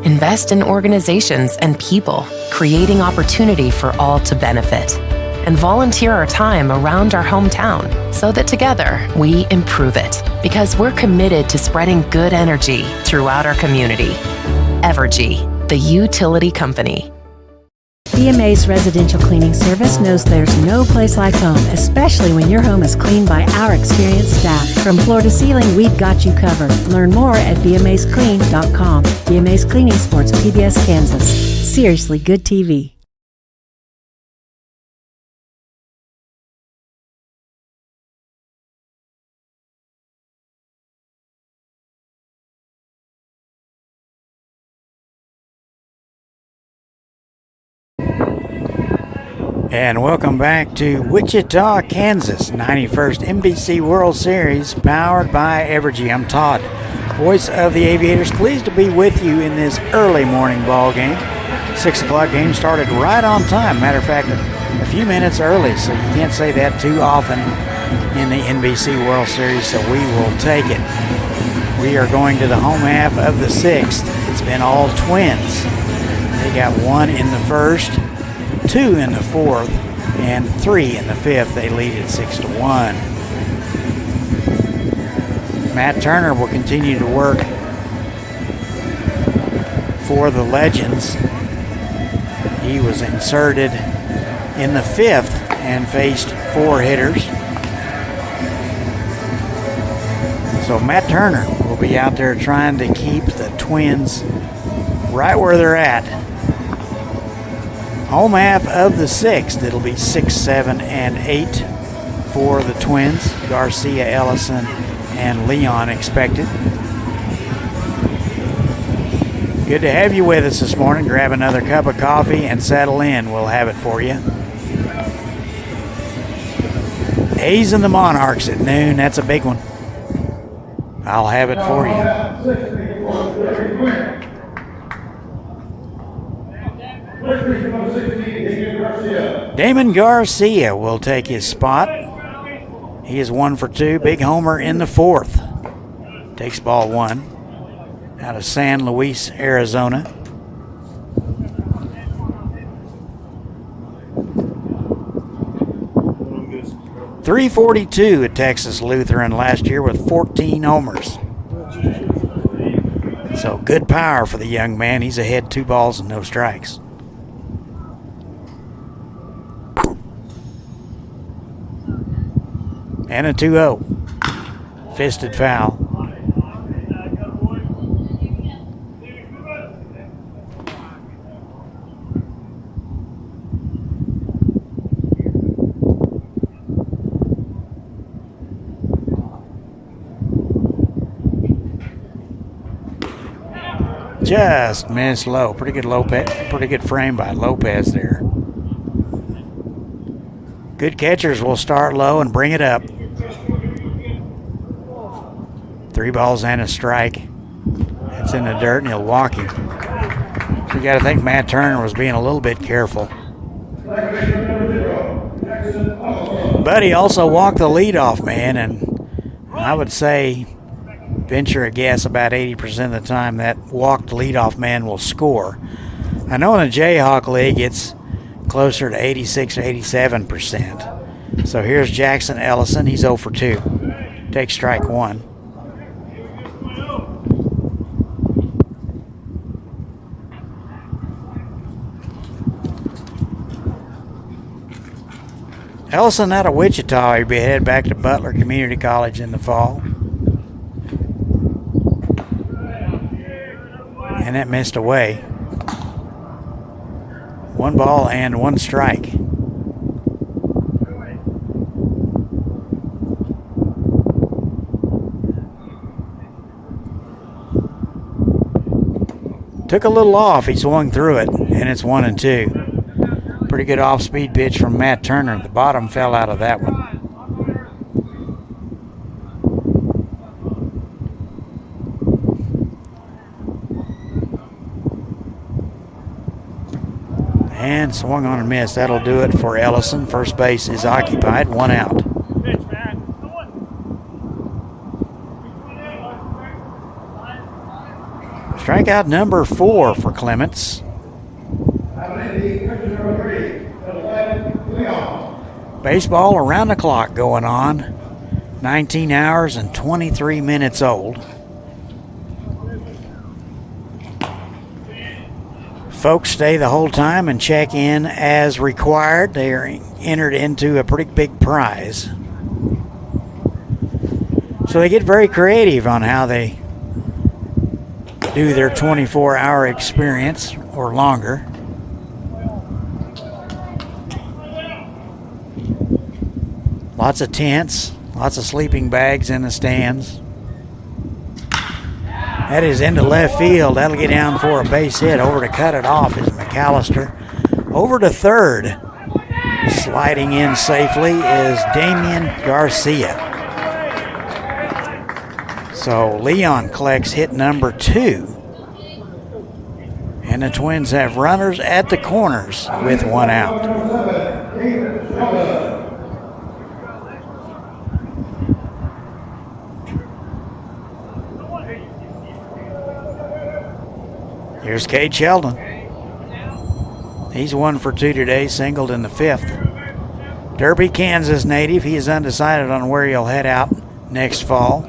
Invest in organizations and people, creating opportunity for all to benefit. And volunteer our time around our hometown so that together we improve it, because we're committed to spreading good energy throughout our community. Evergy, the utility company. BMA's residential cleaning service knows there's no place like home, especially when your home is cleaned by our experienced staff. From floor to ceiling, we've got you covered. Learn more at bmasclean.com. BMA's Cleaning supports PBS Kansas. Seriously good TV. And welcome back to Wichita, Kansas, 91st NBC World Series, powered by Evergy. I'm Todd, voice of the Aviators. Pleased to be with you in this early morning ball game. 6 o'clock game started right on time. Matter of fact, a few minutes early, so you can't say that too often in the NBC World Series, so we will take it. We are going to the home half of the 6th. It's been all Twins. They got 1 in the 1st. 2 in the 4th, and 3 in the 5th. They lead at 6-1. Matt Turner will continue to work for the Legends. He was inserted in the 5th and faced 4 hitters. So Matt Turner will be out there trying to keep the Twins right where they're at. Home half of the 6th, it'll be 6, 7, and 8 for the Twins. Garcia, Ellison, and Leon expected. Good to have you with us this morning. Grab another cup of coffee and settle in. We'll have it for you. A's and the Monarchs at noon. That's a big one. I'll have it for you. Damon Garcia will take his spot. He is 1 for 2. Big homer in the 4th. Takes ball 1 out of San Luis, Arizona. .342 at Texas Lutheran last year with 14 homers. So good power for the young man. He's ahead 2 balls and no strikes. And a 2-0. Fisted foul. Just missed low. Pretty good frame by Lopez there. Good catchers will start low and bring it up. 3 balls and a strike. It's in the dirt and he'll walk him. So you got to think Matt Turner was being a little bit careful. But he also walked the leadoff man, and I would say, venture a guess, about 80% of the time that walked leadoff man will score. I know in the Jayhawk League it's closer to 86 or 87%. So here's Jackson Ellison. He's 0 for 2. Takes strike 1. Ellison out of Wichita, he'll be headed back to Butler Community College in the fall. And that missed away. 1 ball and 1 strike. Took a little off, he swung through it, and it's 1-2. Pretty good off-speed pitch from Matt Turner. The bottom fell out of that one. And swung on and missed. That'll do it for Ellison. First base is occupied, 1 out. Strikeout number 4 for Clements. Baseball around the clock going on. 19 hours and 23 minutes old. Folks stay the whole time and check in as required. They are entered into a pretty big prize. So they get very creative on how they do their 24-hour experience or longer. Lots of tents, lots of sleeping bags in the stands. That is into left field. That'll get down for a base hit. Over to cut it off is McAllister. Over to third. Sliding in safely is Damian Garcia. So Leon collects hit number 2. And the Twins have runners at the corners with 1 out. Here's Cade Sheldon. He's 1 for 2 today, singled in the 5th. Derby, Kansas native. He is undecided on where he'll head out next fall.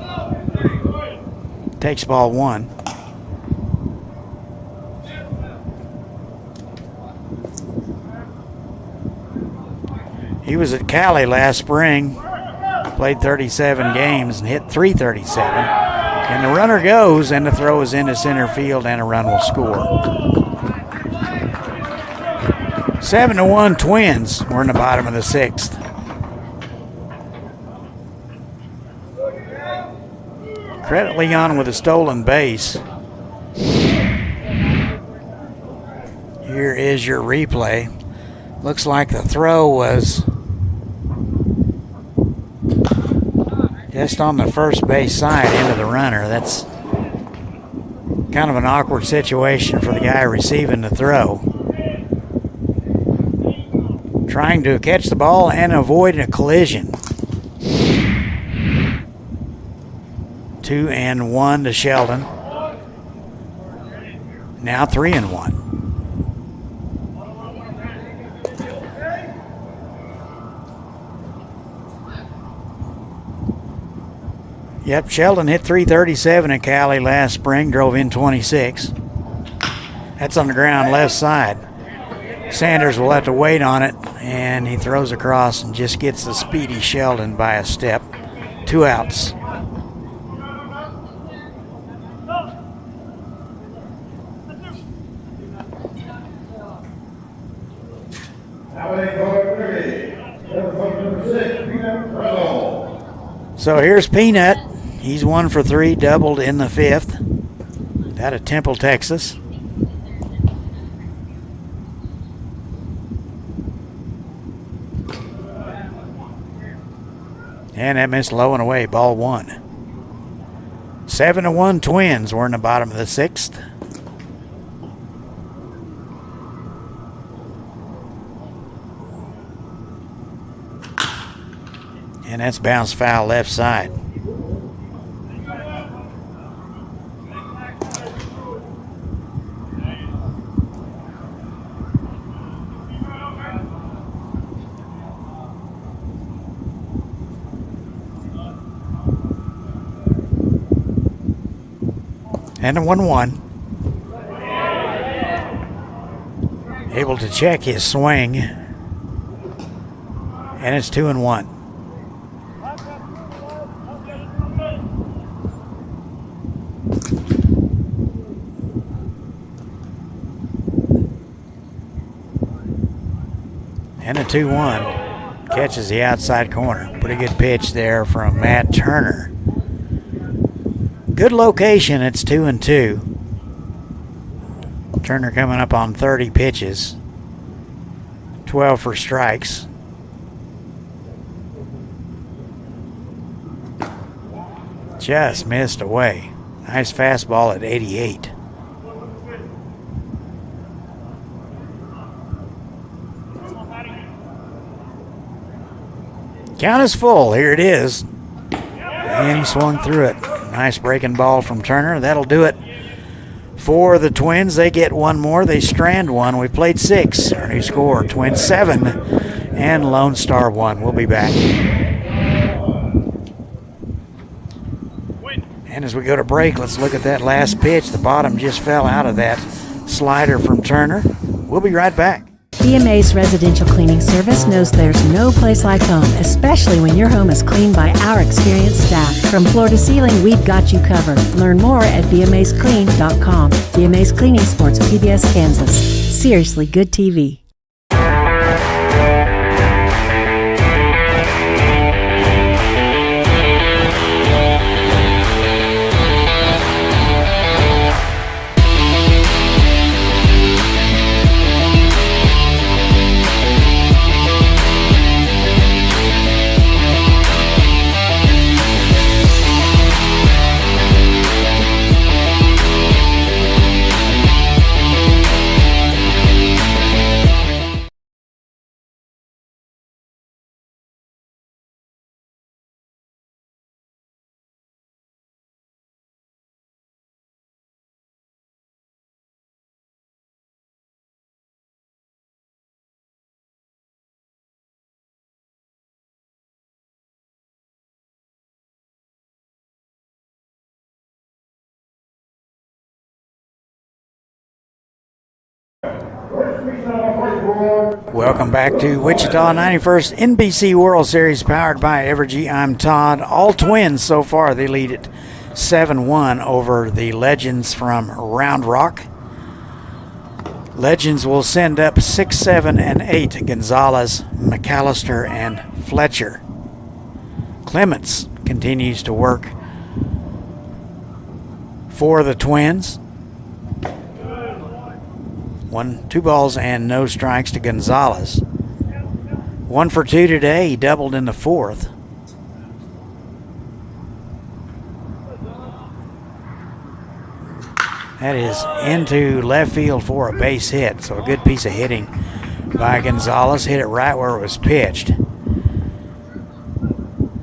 Takes ball 1. He was at Cali last spring, played 37 games and hit .337. And the runner goes, and the throw is into center field, and a run will score. 7-1 Twins. We're in the bottom of the 6th. Credit Leon with a stolen base. Here is your replay. Looks like the throw was just on the first base side into the runner. That's kind of an awkward situation for the guy receiving the throw. Trying to catch the ball and avoid a collision. 2-1 to Sheldon. Now 3-1. Yep, Sheldon hit .337 at Cali last spring, drove in 26. That's on the ground left side. Sanders will have to wait on it, and he throws across and just gets the speedy Sheldon by a step. 2 outs. So here's Peanut. He's 1 for 3, doubled in the 5th. Out of Temple, Texas. And that missed low and away, ball 1. 7-1 Twins. We're in the bottom of the 6th. And that's bounced foul left side. And a 1-1. Able to check his swing. And it's 2-1. And a 2-1. Catches the outside corner. Pretty good pitch there from Matt Turner. Good location. It's 2-2. Turner coming up on 30 pitches. 12 for strikes. Just missed away. Nice fastball at 88. Count is full. Here it is. And he swung through it. Nice breaking ball from Turner. That'll do it for the Twins. They get one more. They strand one. We played 6. Our new score, Twins 7 and Lone Star 1. We'll be back. And as we go to break, let's look at that last pitch. The bottom just fell out of that slider from Turner. We'll be right back. BMA's residential cleaning service knows there's no place like home, especially when your home is cleaned by our experienced staff. From floor to ceiling, we've got you covered. Learn more at bmasclean.com. BMA's Cleaning Sports, PBS, Kansas. Seriously good TV. Welcome back to Wichita 91st NBC World Series powered by Evergy. I'm Todd. All Twins so far. They lead it 7-1 over the Legends from Round Rock. Legends will send up 6, 7, and 8. Gonzalez, McAllister, and Fletcher. Clements continues to work for the Twins. 2 balls and no strikes to Gonzalez. 1 for 2 today. He doubled in the 4th. That is into left field for a base hit. So a good piece of hitting by Gonzalez. Hit it right where it was pitched.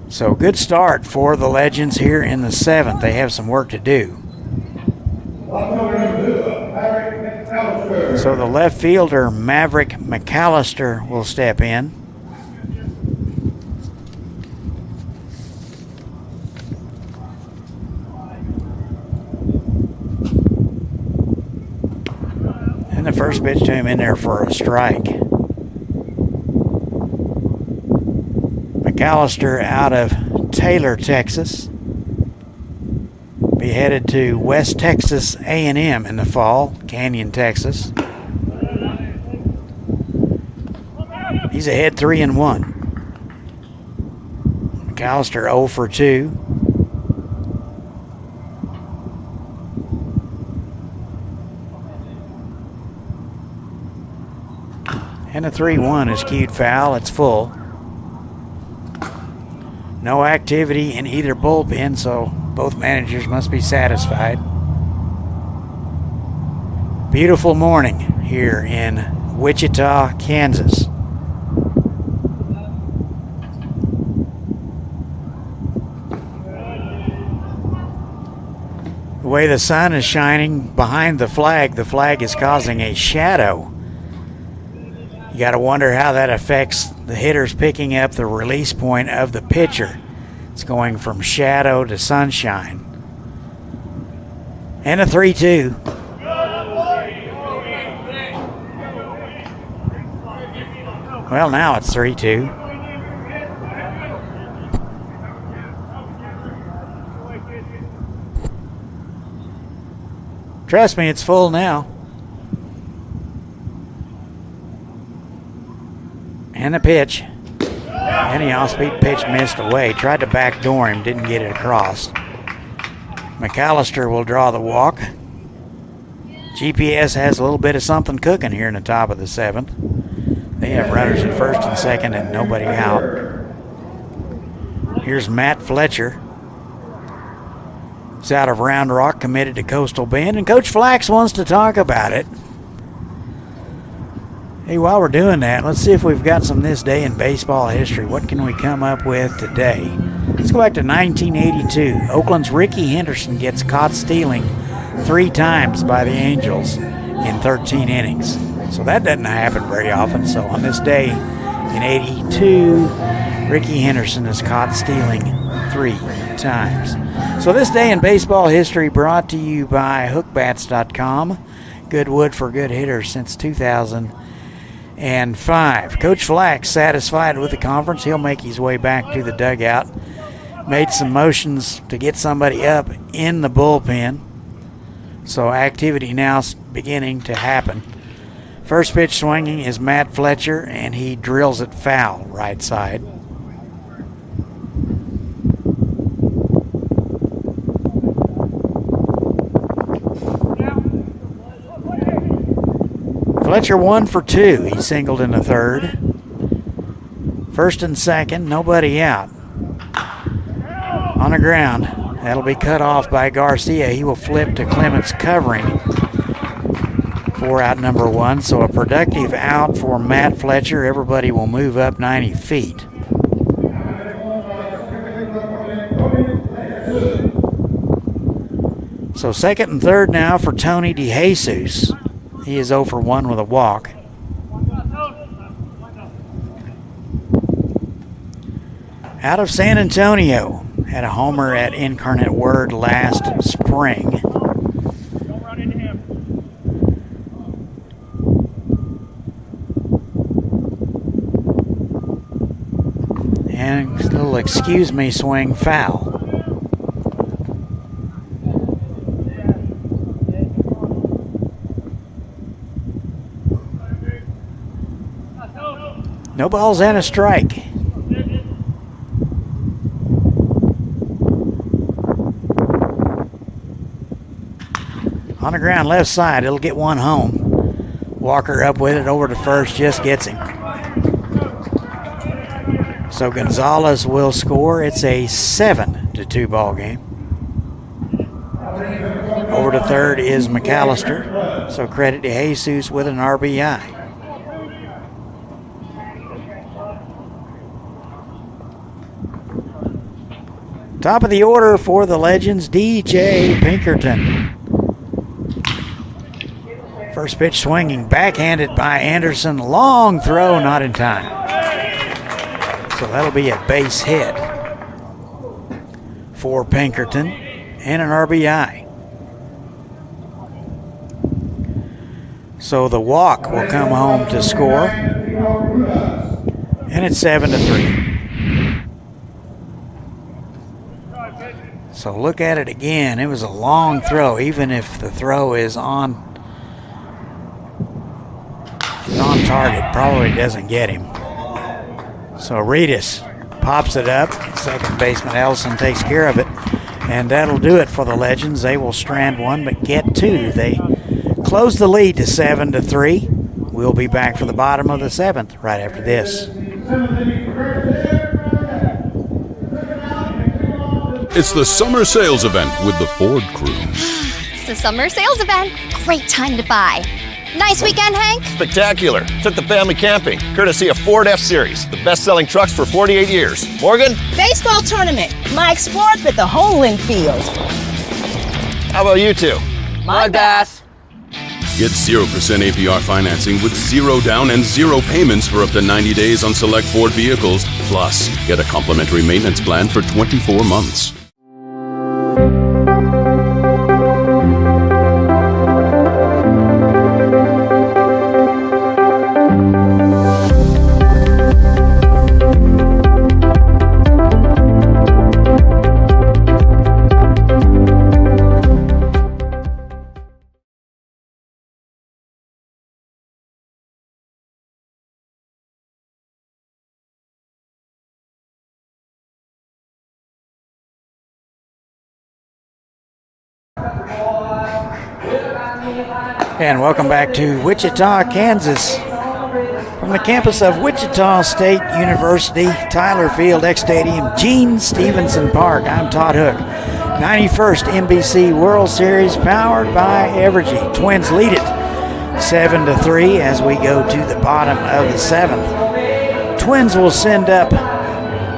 So good start for the Legends here in the 7th. They have some work to do. So the left fielder, Maverick McAllister, will step in. And the first pitch to him in there for a strike. McAllister out of Taylor, Texas. Be headed to West Texas A&M in the fall, Canyon, Texas. He's ahead 3-1. McAllister 0 for 2. And a 3-1 is cued foul. It's full. No activity in either bullpen, so both managers must be satisfied. Beautiful morning here in Wichita, Kansas. The way the sun is shining behind the flag is causing a shadow. You got to wonder how that affects the hitters picking up the release point of the pitcher. It's going from shadow to sunshine. And a 3-2. Well, now it's 3-2. Trust me, it's full now. And the pitch. Any off-speed pitch missed away. Tried to backdoor him, didn't get it across. McAllister will draw the walk. GPS has a little bit of something cooking here in the top of the 7th. They have runners at first and second and nobody out. Here's Matt Fletcher. He's out of Round Rock, committed to Coastal Bend, and Coach Flax wants to talk about it. Hey, while we're doing that, let's see if we've got some this day in baseball history. What can we come up with today? Let's go back to 1982. Oakland's Ricky Henderson gets caught stealing 3 times by the Angels in 13 innings. So that doesn't happen very often. So on this day in 82, Ricky Henderson is caught stealing 3 times. So this day in baseball history brought to you by hookbats.com. Good wood for good hitters since 2005. Coach Flax satisfied with the conference. He'll make his way back to the dugout. Made some motions to get somebody up in the bullpen. So activity now beginning to happen. First pitch swinging is Matt Fletcher, and he drills it foul right side. Fletcher 1 for 2. He singled in the 3rd. First and second, nobody out. On the ground, that'll be cut off by Garcia. He will flip to Clements covering for out number 1. So a productive out for Matt Fletcher. Everybody will move up 90 feet. So second and third now for Tony DeJesus. He is 0 for 1 with a walk. Out of San Antonio. Had a homer at Incarnate Word last spring. And a little excuse me swing foul. No balls and a strike. On the ground, left side, it'll get one home. Walker up with it, over to first, just gets him. So Gonzalez will score. It's a 7-2 ball game. Over to third is McAllister. So credit to Jesus with an RBI. Top of the order for the Legends, DJ Pinkerton. First pitch swinging, backhanded by Anderson. Long throw, not in time. So that'll be a base hit for Pinkerton and an RBI. So the walk will come home to score. And it's 7-3. So look at it again. It was a long throw, even if the throw is on target. Probably doesn't get him. So Reedus pops it up. Second baseman Ellison takes care of it. And that'll do it for the Legends. They will strand 1 but get 2. They close the lead to 7-3. We'll be back for the bottom of the 7th right after this. It's the summer sales event with the Ford crew. It's the summer sales event. Great time to buy. Nice weekend, Hank? Spectacular. Took the family camping, courtesy of Ford F-Series, the best-selling trucks for 48 years. Morgan? Baseball tournament. My Explorer with the whole infield. How about you two? Mud bath. Get 0% APR financing with 0 down and 0 payments for up to 90 days on select Ford vehicles. Plus, get a complimentary maintenance plan for 24 months. And welcome back to Wichita, Kansas. From the campus of Wichita State University, Tyler Field X Stadium, Gene Stevenson Park. I'm Todd Hook. 91st NBC World Series powered by Evergy. Twins lead it 7-3 as we go to the bottom of the 7th. Twins will send up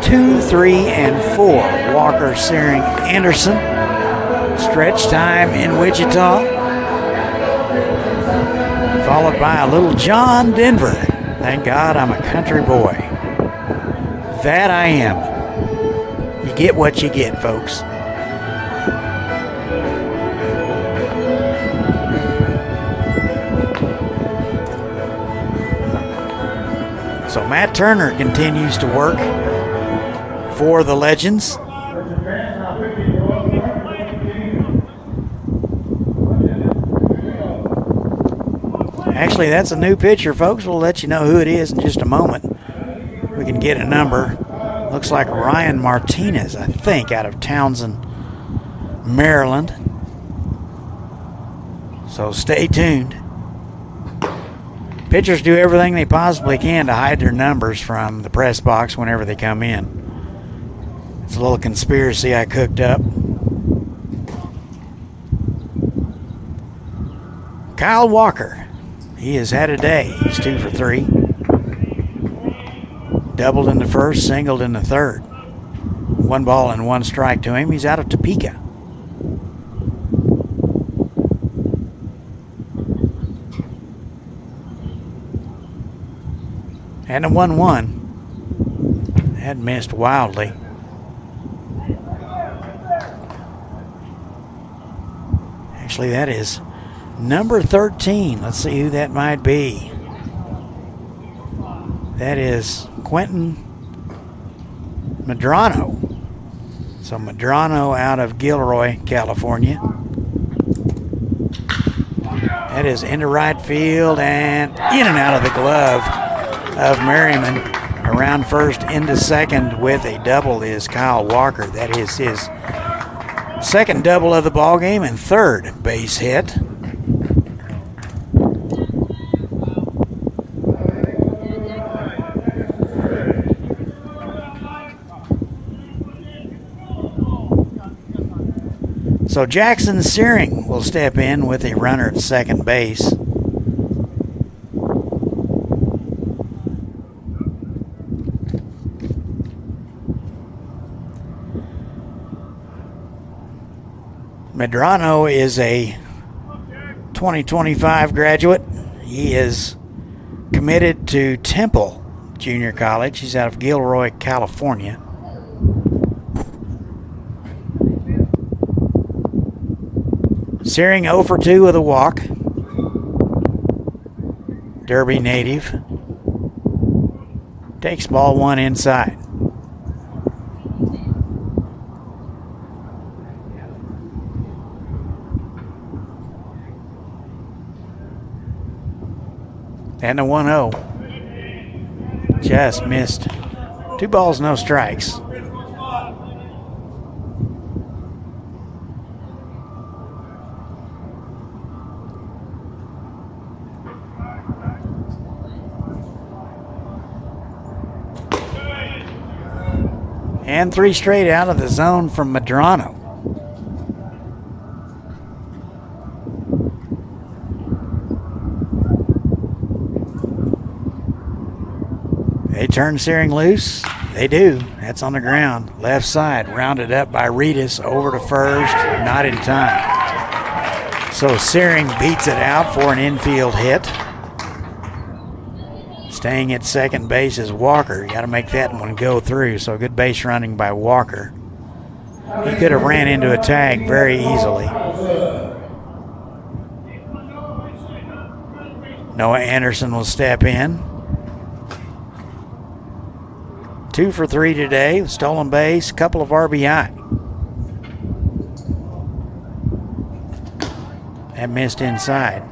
2, 3, and 4. Walker, Searing, Anderson. Stretch time in Wichita. Followed by a little John Denver. Thank God I'm a country boy. That I am. You get what you get, folks. So Matt Turner continues to work for the Legends. Actually, that's a new pitcher, folks. We'll let you know who it is in just a moment. We can get a number. Looks like Ryan Martinez, I think, out of Townsend, Maryland. So stay tuned. Pitchers do everything they possibly can to hide their numbers from the press box whenever they come in. It's a little conspiracy I cooked up. Kyle Walker. He has had a day. He's 2 for 3. Doubled in the first, singled in the third. 1 ball and 1 strike to him. He's out of Topeka. And a 1-1. Had missed wildly. Actually, that is number 13. Let's see who that might be. That is Quentin Medrano. So Medrano out of Gilroy, California. That is into right field and in and out of the glove of Merriman. Around first into second with a double is Kyle Walker. That is his second double of the ball game and third base hit. So Jackson Searing will step in with a runner at second base. Medrano is a 2025 graduate. He is committed to Temple Junior College. He's out of Gilroy, California. Searing 0 for 2 with a walk. Derby native. Takes ball 1 inside. And a 1-0. Just missed. 2 balls, no strikes. And 3 straight out of the zone from Medrano. They turn Searing loose. They do. That's on the ground. Left side. Rounded up by Reedus over to first. Not in time. So Searing beats it out for an infield hit. Staying at second base is Walker. You got to make that one go through. So good base running by Walker. He could have ran into a tag very easily. Noah Anderson will step in. 2 for 3 today. Stolen base, couple of RBI. That missed inside.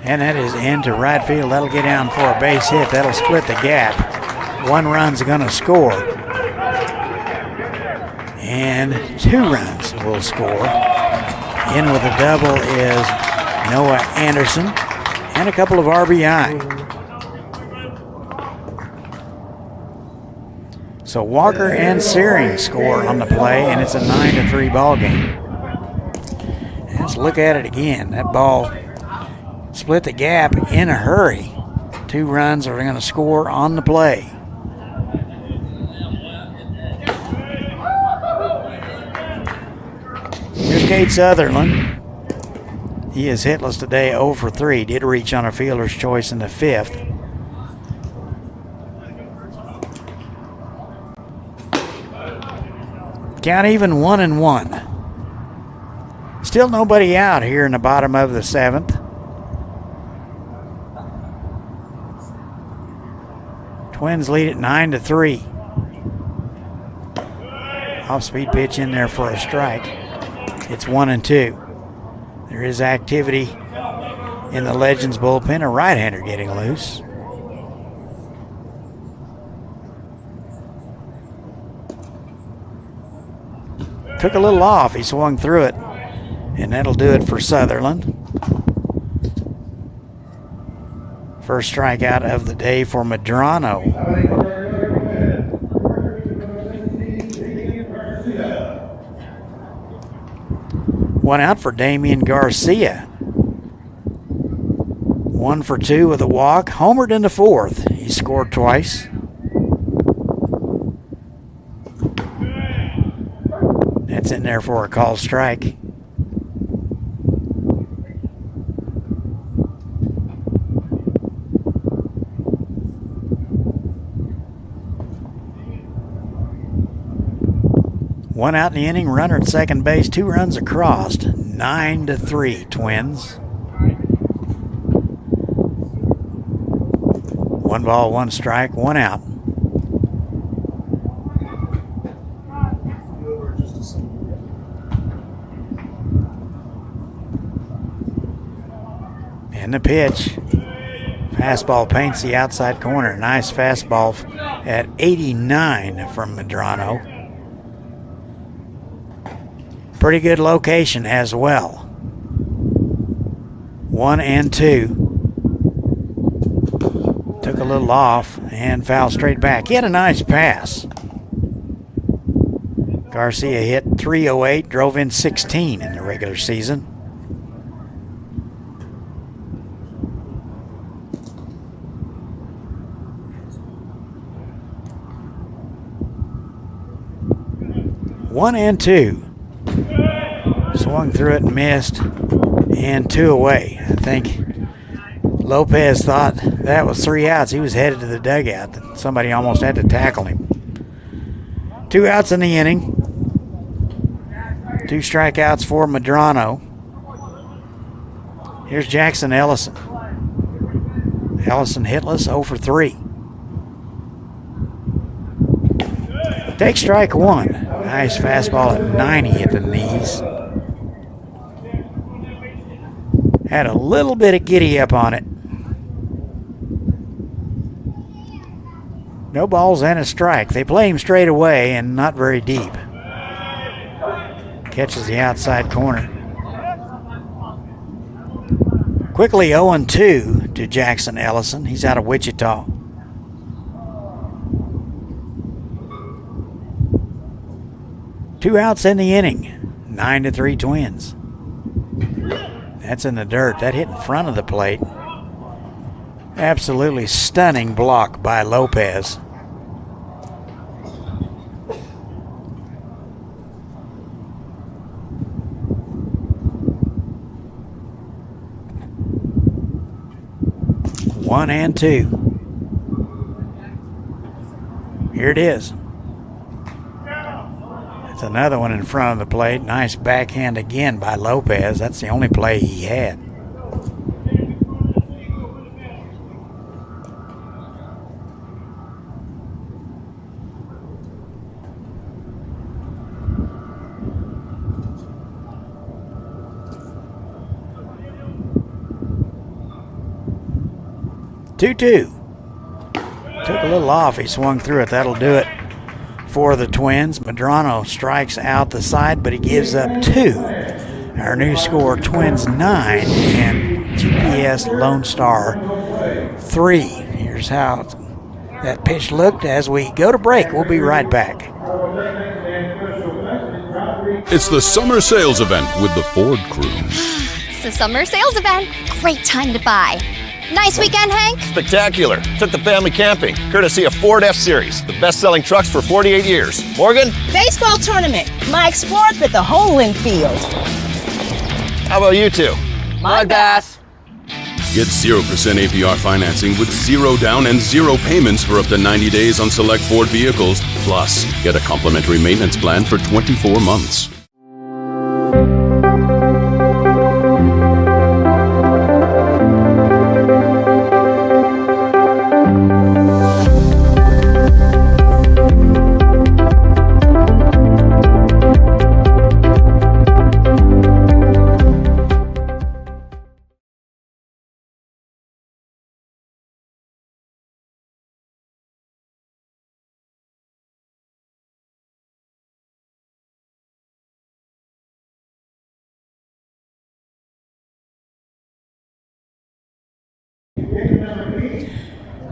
And that is into right field. That'll get down for a base hit. That'll split the gap. 1 run's going to score. And 2 runs will score. In with a double is Noah Anderson. And a couple of RBI. So Walker and Searing score on the play, and it's a 9-3 ball game. Let's look at it again. That ball split the gap in a hurry. 2 runs are going to score on the play. Here's Cade Sutherland. He is hitless today, 0 for 3. Did reach on a fielder's choice in the 5th. Count even 1-1. Still nobody out here in the bottom of the 7th. Twins lead at 9-3. Off-speed pitch in there for a strike. It's 1-2. There is activity in the Legends bullpen. A right-hander getting loose. Took a little off. He swung through it. And that'll do it for Sutherland. First strikeout of the day for Medrano. One out for Damian Garcia. 1 for 2 with a walk. Homered in the 4th. He scored twice. That's in there for a called strike. One out in the inning, runner at second base, 2 runs across. 9-3 Twins. 1 ball, 1 strike, 1 out. And the pitch. Fastball paints the outside corner. Nice fastball at 89 from Medrano. Pretty good location as well. 1-2. Took a little off and fouled straight back. He had a nice pass. Garcia hit .308, drove in 16 in the regular season. One and 2. Swung through it and missed, and 2 away. I think Lopez thought that was 3 outs. He was headed to the dugout. Somebody almost had to tackle him. 2 outs in the inning. 2 strikeouts for Medrano. Here's Jackson Ellison. Ellison hitless, 0 for 3. Take strike 1. Nice fastball at 90 at the knees. Had a little bit of giddy up on it. No balls and a strike. They play him straight away and not very deep. Catches the outside corner. Quickly 0-2 to Jackson Ellison. He's out of Wichita. Two outs in the inning. 9-3 Twins. That's in the dirt. That hit in front of the plate. Absolutely stunning block by Lopez. One and 2. Here it is. It's another one in front of the plate. Nice backhand again by Lopez. That's the only play he had. 2-2. Took a little off. He swung through it. That'll do it for the Twins. Medrano strikes out the side, but he gives up 2. Our new score, Twins 9 and GPS Lonestar 3. Here's how that pitch looked as we go to break. We'll be right back. It's the summer sales event with the Ford crew. It's the summer sales event. Great time to buy. Nice weekend, Hank? Spectacular. Took the family camping, courtesy of Ford F-Series, the best-selling trucks for 48 years. Morgan? Baseball tournament. My Explorer fit the whole infield. How about you two? Mud bath. Get 0% APR financing with 0 down and 0 payments for up to 90 days on select Ford vehicles. Plus, get a complimentary maintenance plan for 24 months.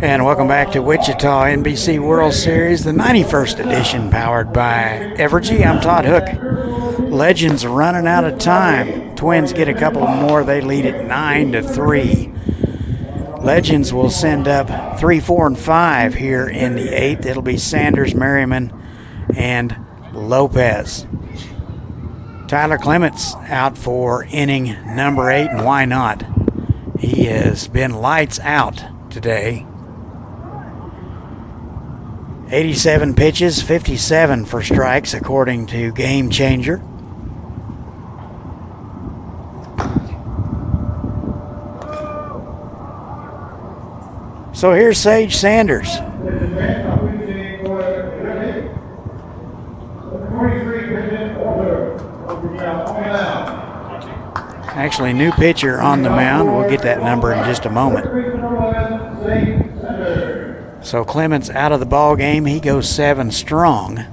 And welcome back to Wichita NBC World Series, the 91st edition, powered by Evergy. I'm Todd Hook. Legends running out of time. Twins get a couple more. They lead it 9-3. Legends will send up 3, 4, and 5 here in the 8th. It'll be Sanders, Merriman, and Lopez. Tyler Clements out for inning number 8, and why not? He has been lights out today. 87 pitches, 57 for strikes, according to Game Changer. So here's Sage Sanders. Actually, new pitcher on the mound. We'll get that number in just a moment. So Clements out of the ball game. He goes 7 strong.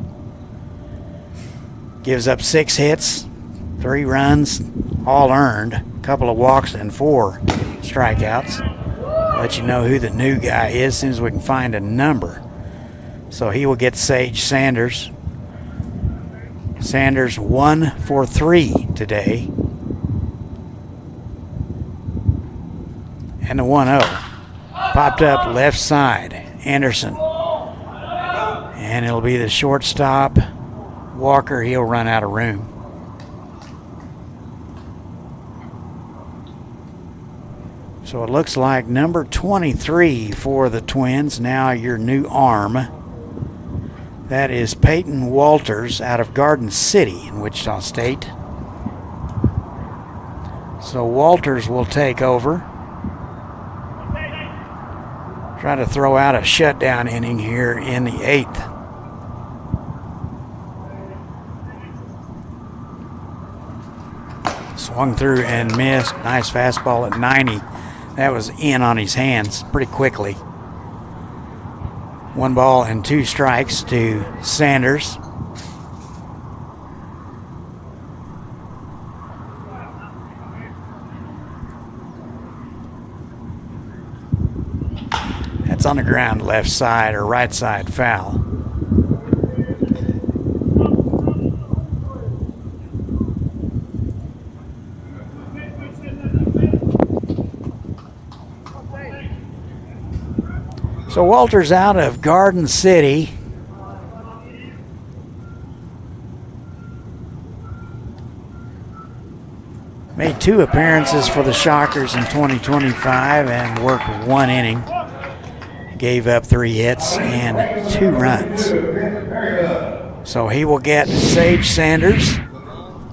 Gives up 6 hits, 3 runs, all earned. A couple of walks and 4 strikeouts. Let you know who the new guy is as soon as we can find a number. So he will get Sage Sanders. Sanders 1 for 3 today. And the 1-0. Popped up left side. Anderson. And it'll be the shortstop. Walker, he'll run out of room. So it looks like number 23 for the Twins, now your new arm. That is Peyton Walters out of Garden City in Wichita State. So Walters will take over. Try to throw out a shutdown inning here in the 8th. Swung through and missed. Nice fastball at 90. That was in on his hands pretty quickly. 1 ball and 2 strikes to Sanders. That's on the ground, left side or right side foul. So Walters out of Garden City. Made 2 appearances for the Shockers in 2025 and worked 1 inning. Gave up 3 hits and 2 runs. So he will get Sage Sanders.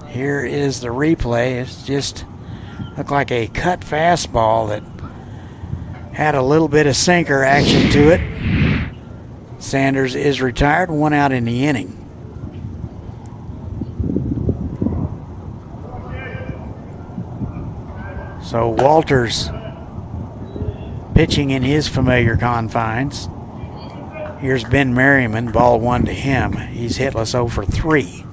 Here is the replay. It's just looked like a cut fastball that had a little bit of sinker action to it. Sanders is retired, 1 out in the inning. So Walters pitching in his familiar confines. Here's Ben Merriman, ball 1 to him. He's hitless 0 for 3.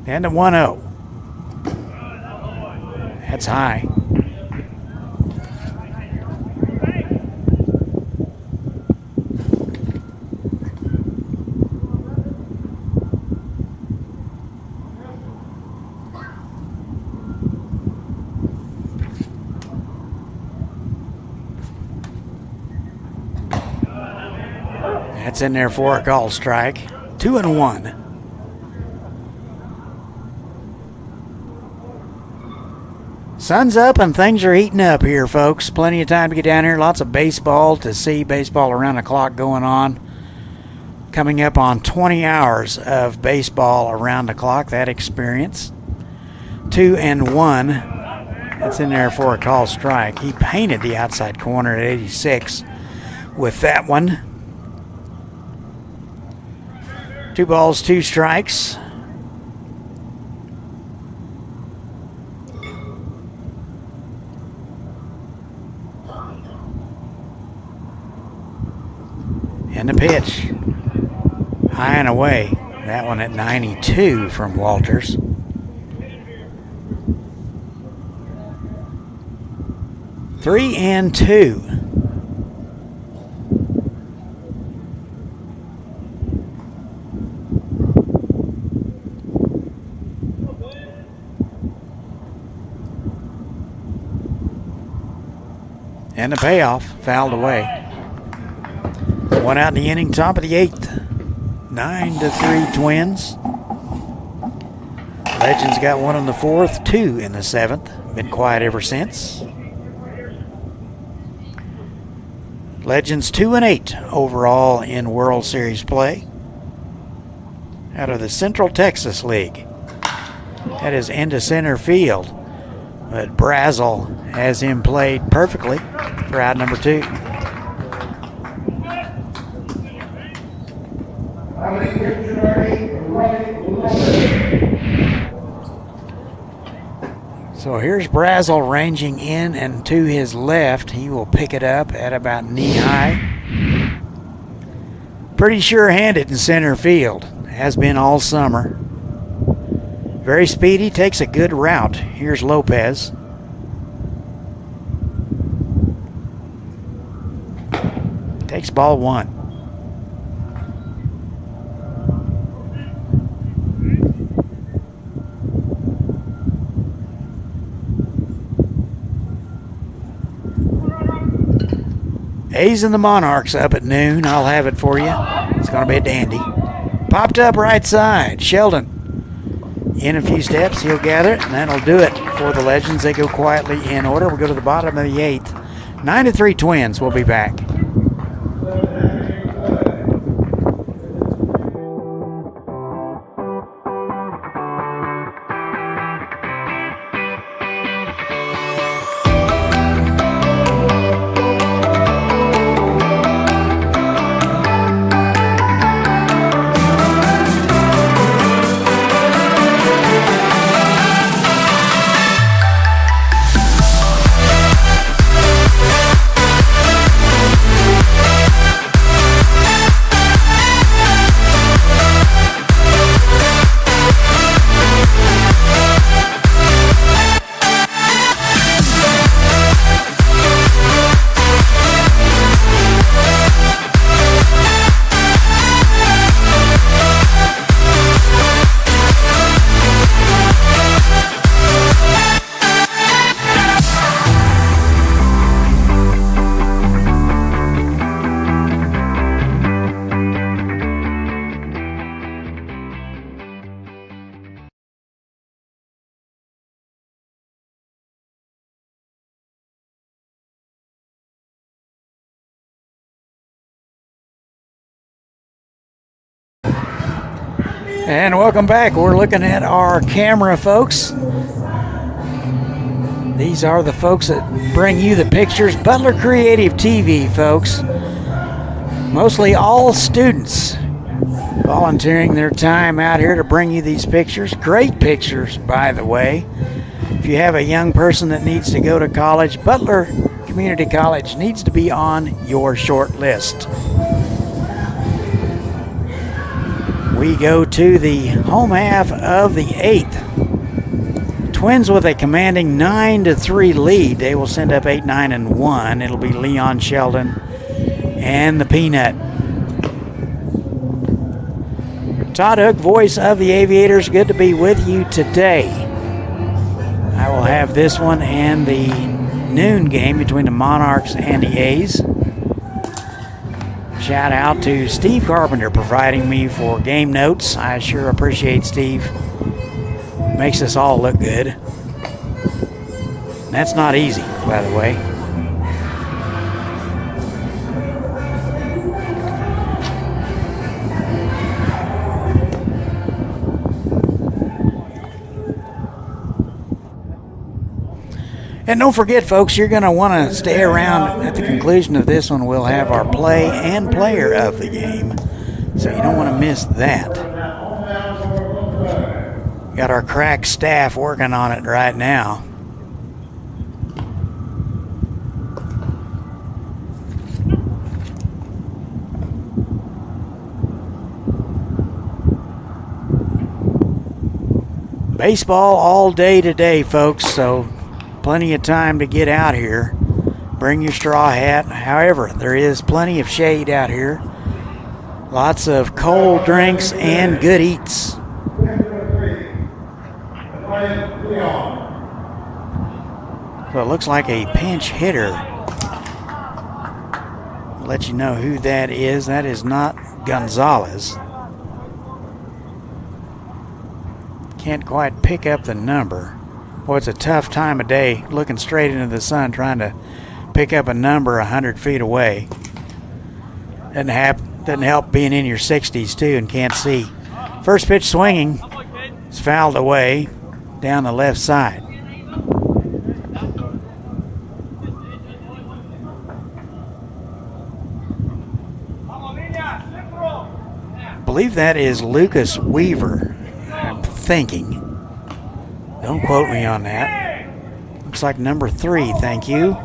And a 1-0. That's high. That's in there for a call strike. 2-1. Sun's up and things are heating up here, folks. Plenty of time to get down here. Lots of baseball to see. Baseball around the clock going on. Coming up on 20 hours of baseball around the clock, that experience. 2-1. That's in there for a call strike. He painted the outside corner at 86 with that one. 2 balls, 2 strikes. And the pitch. High and away. That one at 92 from Walters. Three and 2. And the payoff, fouled away. 1 out in the inning, top of the 8th. 9-3 Twins. Legends got 1 in the 4th, 2 in the 7th. Been quiet ever since. Legends 2-8 overall in World Series play. Out of the Central Texas League. That is into center field. But Brazel has him played perfectly for out number 2. So here's Brazel ranging in and to his left. He will pick it up at about knee high. Pretty sure-handed in center field. Has been all summer. Very speedy, takes a good route. Here's Lopez. Takes ball 1. A's and the Monarchs up at noon. I'll have it for you. It's going to be a dandy. Popped up right side. Sheldon in a few steps. He'll gather it, and that'll do it for the Legends. They go quietly in order. We'll go to the bottom of the 8th. 9-3 Twins. We'll be back. And welcome back. We're looking at our camera folks. These are the folks that bring you the pictures. Butler Creative TV, folks. Mostly all students. volunteering their time out here to bring you these pictures. Great pictures, by the way. If you have a young person that needs to go to college, Butler Community College needs to be on your short list. We go to the home half of the 8th. Twins with a commanding 9-3 lead. They will send up 8, 9, and 1. It'll be Leon Sheldon and the Peanut. Todd Hook, voice of the Aviators, good to be with you today. I will have this one and the noon game between the Monarchs and the A's. Shout out to Steve Carpenter providing me for game notes. I sure appreciate Steve. Makes us all look good. That's not easy, by the way. And don't forget, folks, you're going to want to stay around. At the conclusion of this one, we'll have our play and player of the game. So you don't want to miss that. Got our crack staff working on it right now. Baseball all day today, folks, so plenty of time to get out here. Bring your straw hat. However, there is plenty of shade out here. Lots of cold drinks and good eats. So it looks like a pinch hitter. I'll let you know who that is. That is not Gonzalez. Can't quite pick up the number. Boy, it's a tough time of day looking straight into the sun trying to pick up a number 100 feet away. Doesn't help being in your 60s too and can't see. First pitch swinging. It's fouled away down the left side. I believe that is Lucas Weaver, I'm thinking. Don't quote me on that. Looks like number 3, thank you.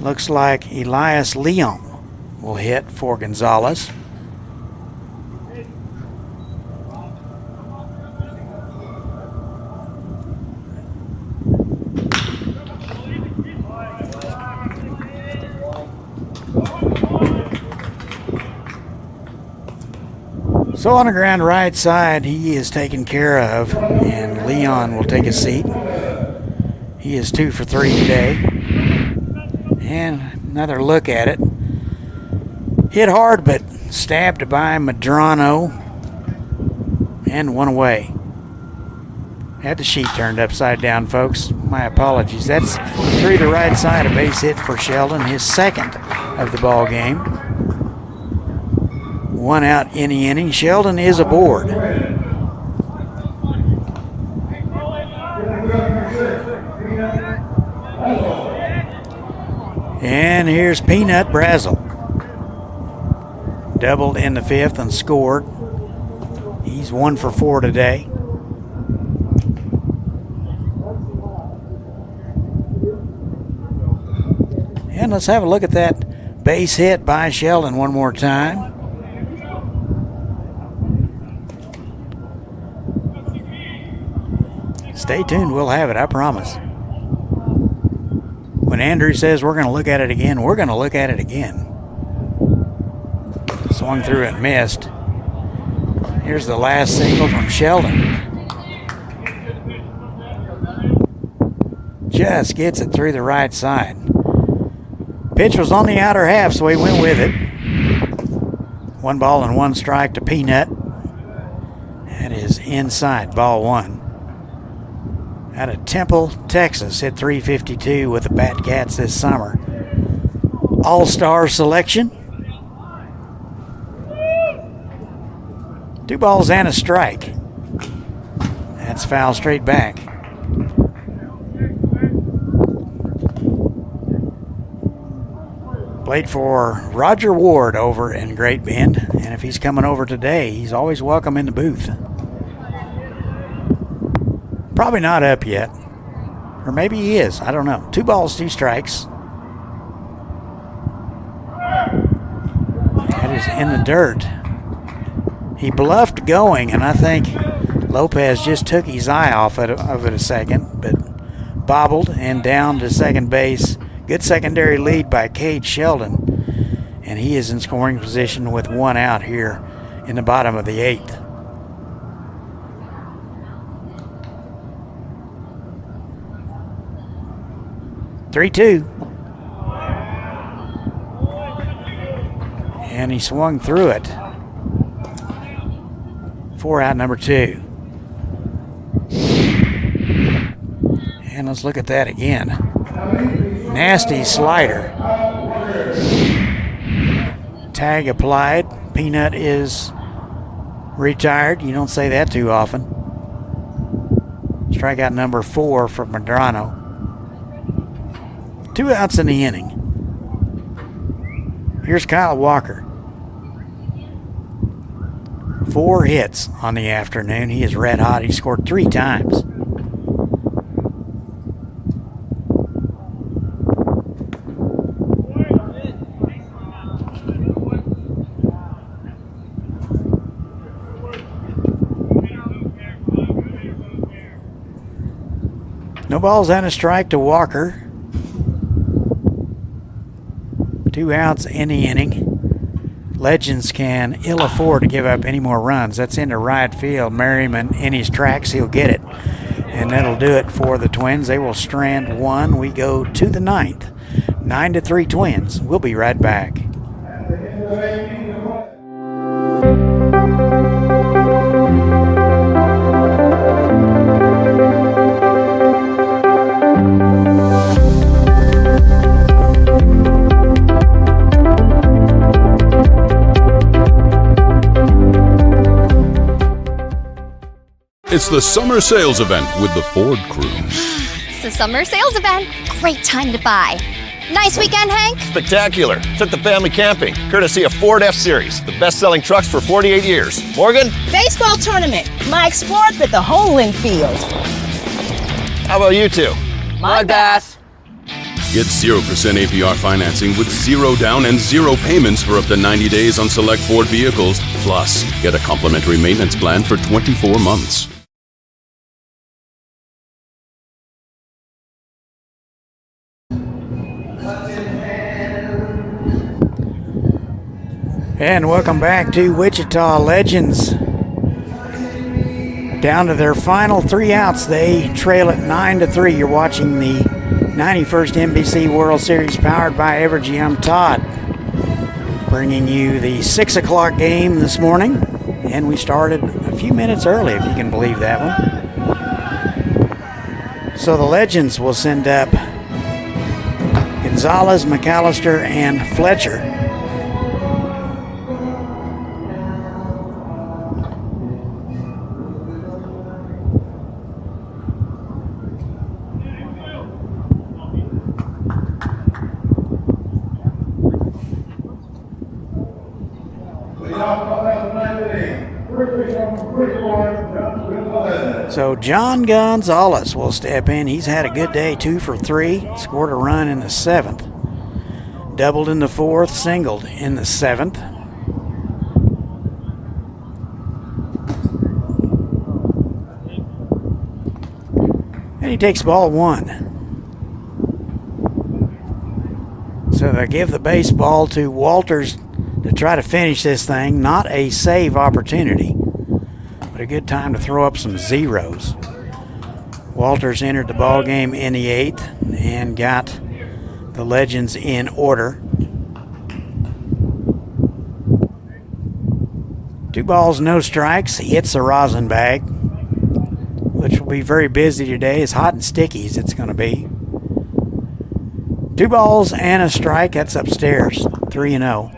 Looks like Elias Leon will hit for Gonzalez. So on the ground right side, he is taken care of, and Leon will take a seat. He is 2 for 3 today. And another look at it. Hit hard, but stabbed by Medrano. And one away. Had the sheet turned upside down, folks. My apologies. That's through the right side, a base hit for Sheldon, his second of the ball game. 1 out in the inning. Sheldon is aboard. And here's Peanut Brazel. Doubled in the 5th and scored. He's 1 for 4 today. And let's have a look at that base hit by Sheldon one more time. Stay tuned, we'll have it, I promise. When Andrew says we're going to look at it again, we're going to look at it again. Swung through and missed. Here's the last single from Sheldon. Just gets it through the right side. Pitch was on the outer half, so he went with it. 1 ball and 1 strike to Peanut. That is inside, ball 1. Out of Temple, Texas, hit .352 with the Bat Cats this summer. All-star selection. 2 balls and a strike. That's foul straight back. Played for Roger Ward over in Great Bend, and if he's coming over today, he's always welcome in the booth. Probably not up yet. Or maybe he is. I don't know. 2 balls, 2 strikes. That is in the dirt. He bluffed going, and I think Lopez just took his eye off of it a second, but bobbled and down to second base. Good secondary lead by Cade Sheldon, and he is in scoring position with 1 out here in the bottom of the 8th. Three-two. And he swung through it. 4 out, number 2. And let's look at that again. Nasty slider. Tag applied. Peanut is retired. You don't say that too often. Strikeout number 4 for Medrano. 2 outs in the inning. Here's Kyle Walker. 4 hits on the afternoon. He is red hot. He scored 3 times. No balls and a strike to Walker. 2 outs in the inning. Legends can ill afford to give up any more runs. That's into right field. Merriman in his tracks. He'll get it. And that'll do it for the Twins. They will strand 1. We go to the 9th. 9-3 Twins. We'll be right back. It's the summer sales event with the Ford crew. It's the summer sales event. Great time to buy. Nice weekend, Hank? Spectacular. Took the family camping, courtesy of Ford F-Series, the best-selling trucks for 48 years. Morgan? Baseball tournament. My sport with the whole infield. How about you two? Mud bath. Get 0% APR financing with 0 down and 0 payments for up to 90 days on select Ford vehicles. Plus, get a complimentary maintenance plan for 24 months. And welcome back to Wichita Legends. Down to their final 3 outs. They trail it 9-3. You're watching the 91st NBC World Series powered by Evergy. I'm Todd, bringing you the 6 o'clock game this morning. And we started a few minutes early, if you can believe that one. So the Legends will send up Gonzalez, McAllister, and Fletcher. So John Gonzalez will step in. He's had a good day, 2 for 3. Scored a run in the 7th. Doubled in the 4th, singled in the 7th. And he takes ball 1. So they give the baseball to Walters to try to finish this thing. Not a save opportunity, but a good time to throw up some zeros. Walters entered the ball game in the 8th and got the Legends in order. 2 balls, no strikes. He hits the rosin bag, which will be very busy today. As hot and sticky as it's going to be. 2 balls and a strike. That's upstairs. 3-0.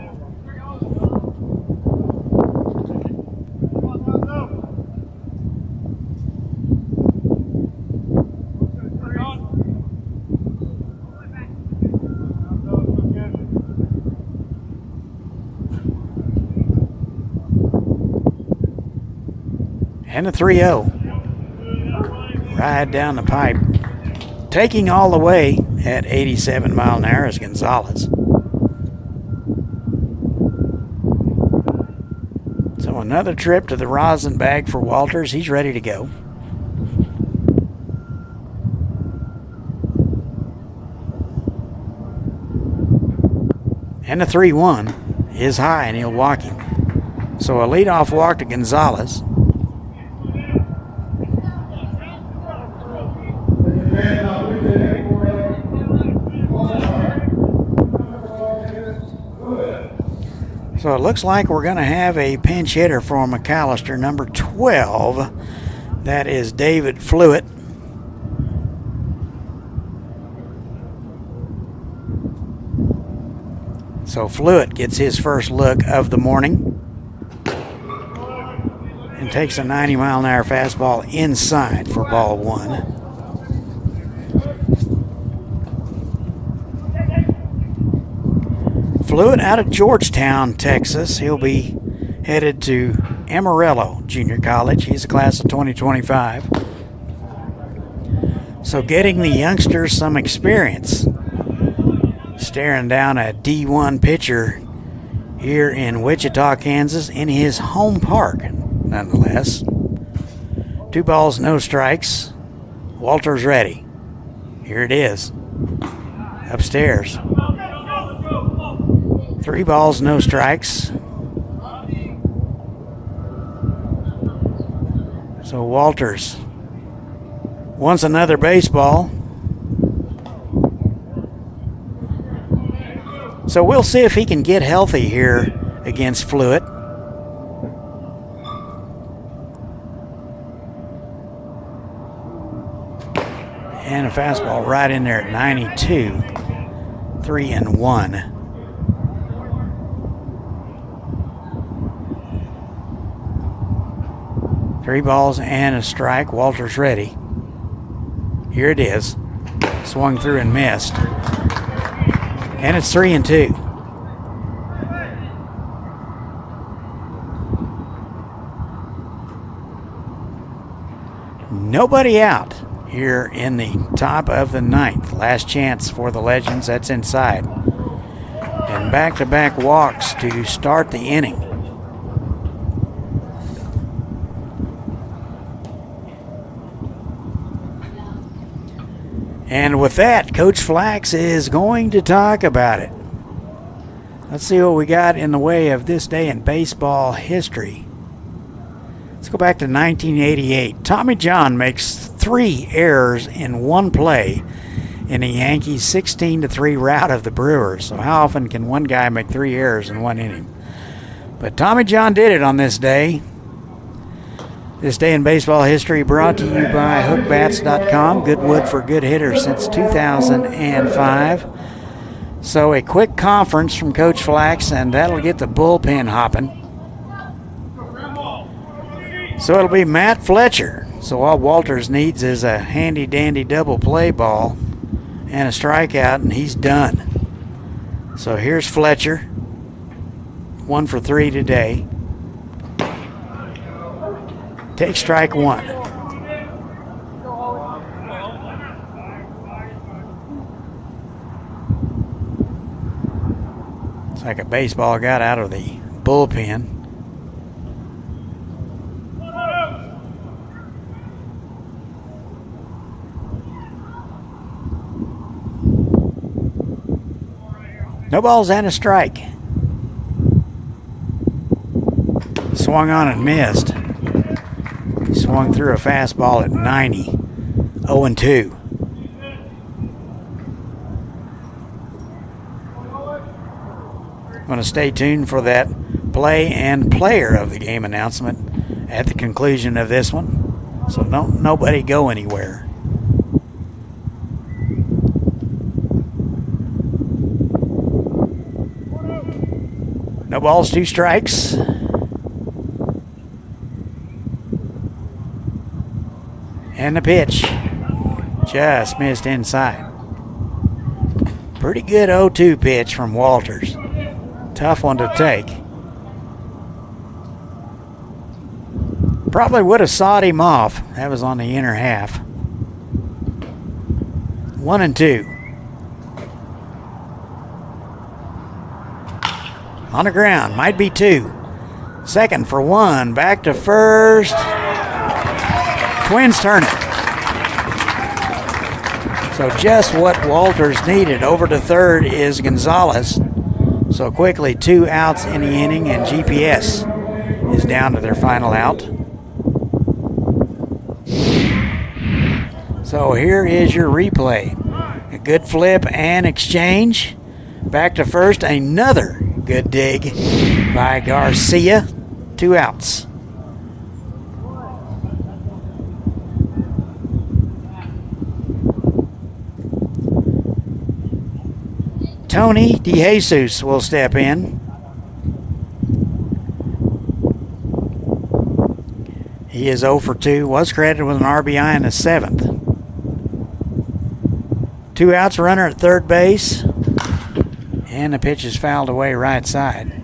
And a 3-0. Ride down the pipe. Taking all the way at 87 mile an hour is Gonzalez. So another trip to the rosin bag for Walters. He's ready to go. And the 3-1 is high, and he'll walk him. So a leadoff walk to Gonzalez. So it looks like we're going to have a pinch hitter for McAllister, number 12. That is David Flewitt. So Flewitt gets his first look of the morning and takes a 90 mile an hour fastball inside for ball one. Flewitt out of Georgetown, Texas. He'll be headed to Amarillo Junior College. He's a class of 2025. So getting the youngsters some experience. Staring down a D1 pitcher here in Wichita, Kansas, in his home park, nonetheless. 2 balls, no strikes. Walters ready. Here it is. Upstairs. 3 balls, no strikes. So Walters wants another baseball. So we'll see if he can get healthy here against Flewitt. And a fastball right in there at 92. 3-1. Three balls and a strike. Walters ready. Here it is. Swung through and missed. And it's 3-2. Nobody out here in the top of the ninth. Last chance for the Legends. That's inside. And back-to-back walks to start the inning. And with that, Coach Flax is going to talk about it. Let's see what we got in the way of this day in baseball history. Let's go back to 1988. Tommy John makes 3 errors in one play in the Yankees' 16-3 rout of the Brewers. So how often can one guy make 3 errors in one inning? But Tommy John did it on this day. This day in baseball history brought to you by hookbats.com. Good wood for good hitters since 2005. So a quick conference from Coach Flax, and that'll get the bullpen hopping. So it'll be Matt Fletcher. So all Walters needs is a handy-dandy double play ball and a strikeout, and he's done. So here's Fletcher. 1 for 3 today. Take strike 1. It's like a baseball got out of the bullpen. No balls and a strike. Swung on and missed. Swung through a fastball at 90. 0-2. I'm going to stay tuned for that play and player of the game announcement at the conclusion of this one. So nobody go anywhere. No balls, 2 strikes. And the pitch just missed inside. Pretty good 0-2 pitch from Walters. Tough one to take. Probably would have sawed him off. That was on the inner half. 1-2. On the ground. Might be 2. Second for 1. Back to first. Twins turn it. So just what Walters needed. Over to third is Gonzalez. So quickly 2 outs in the inning, and GPS is down to their final out. So here is your replay. A good flip and exchange. Back to first, another good dig by Garcia. 2 outs. Tony DeJesus will step in. He is 0 for 2. Was credited with an RBI in the 7th. 2 outs, runner at third base. And the pitch is fouled away right side.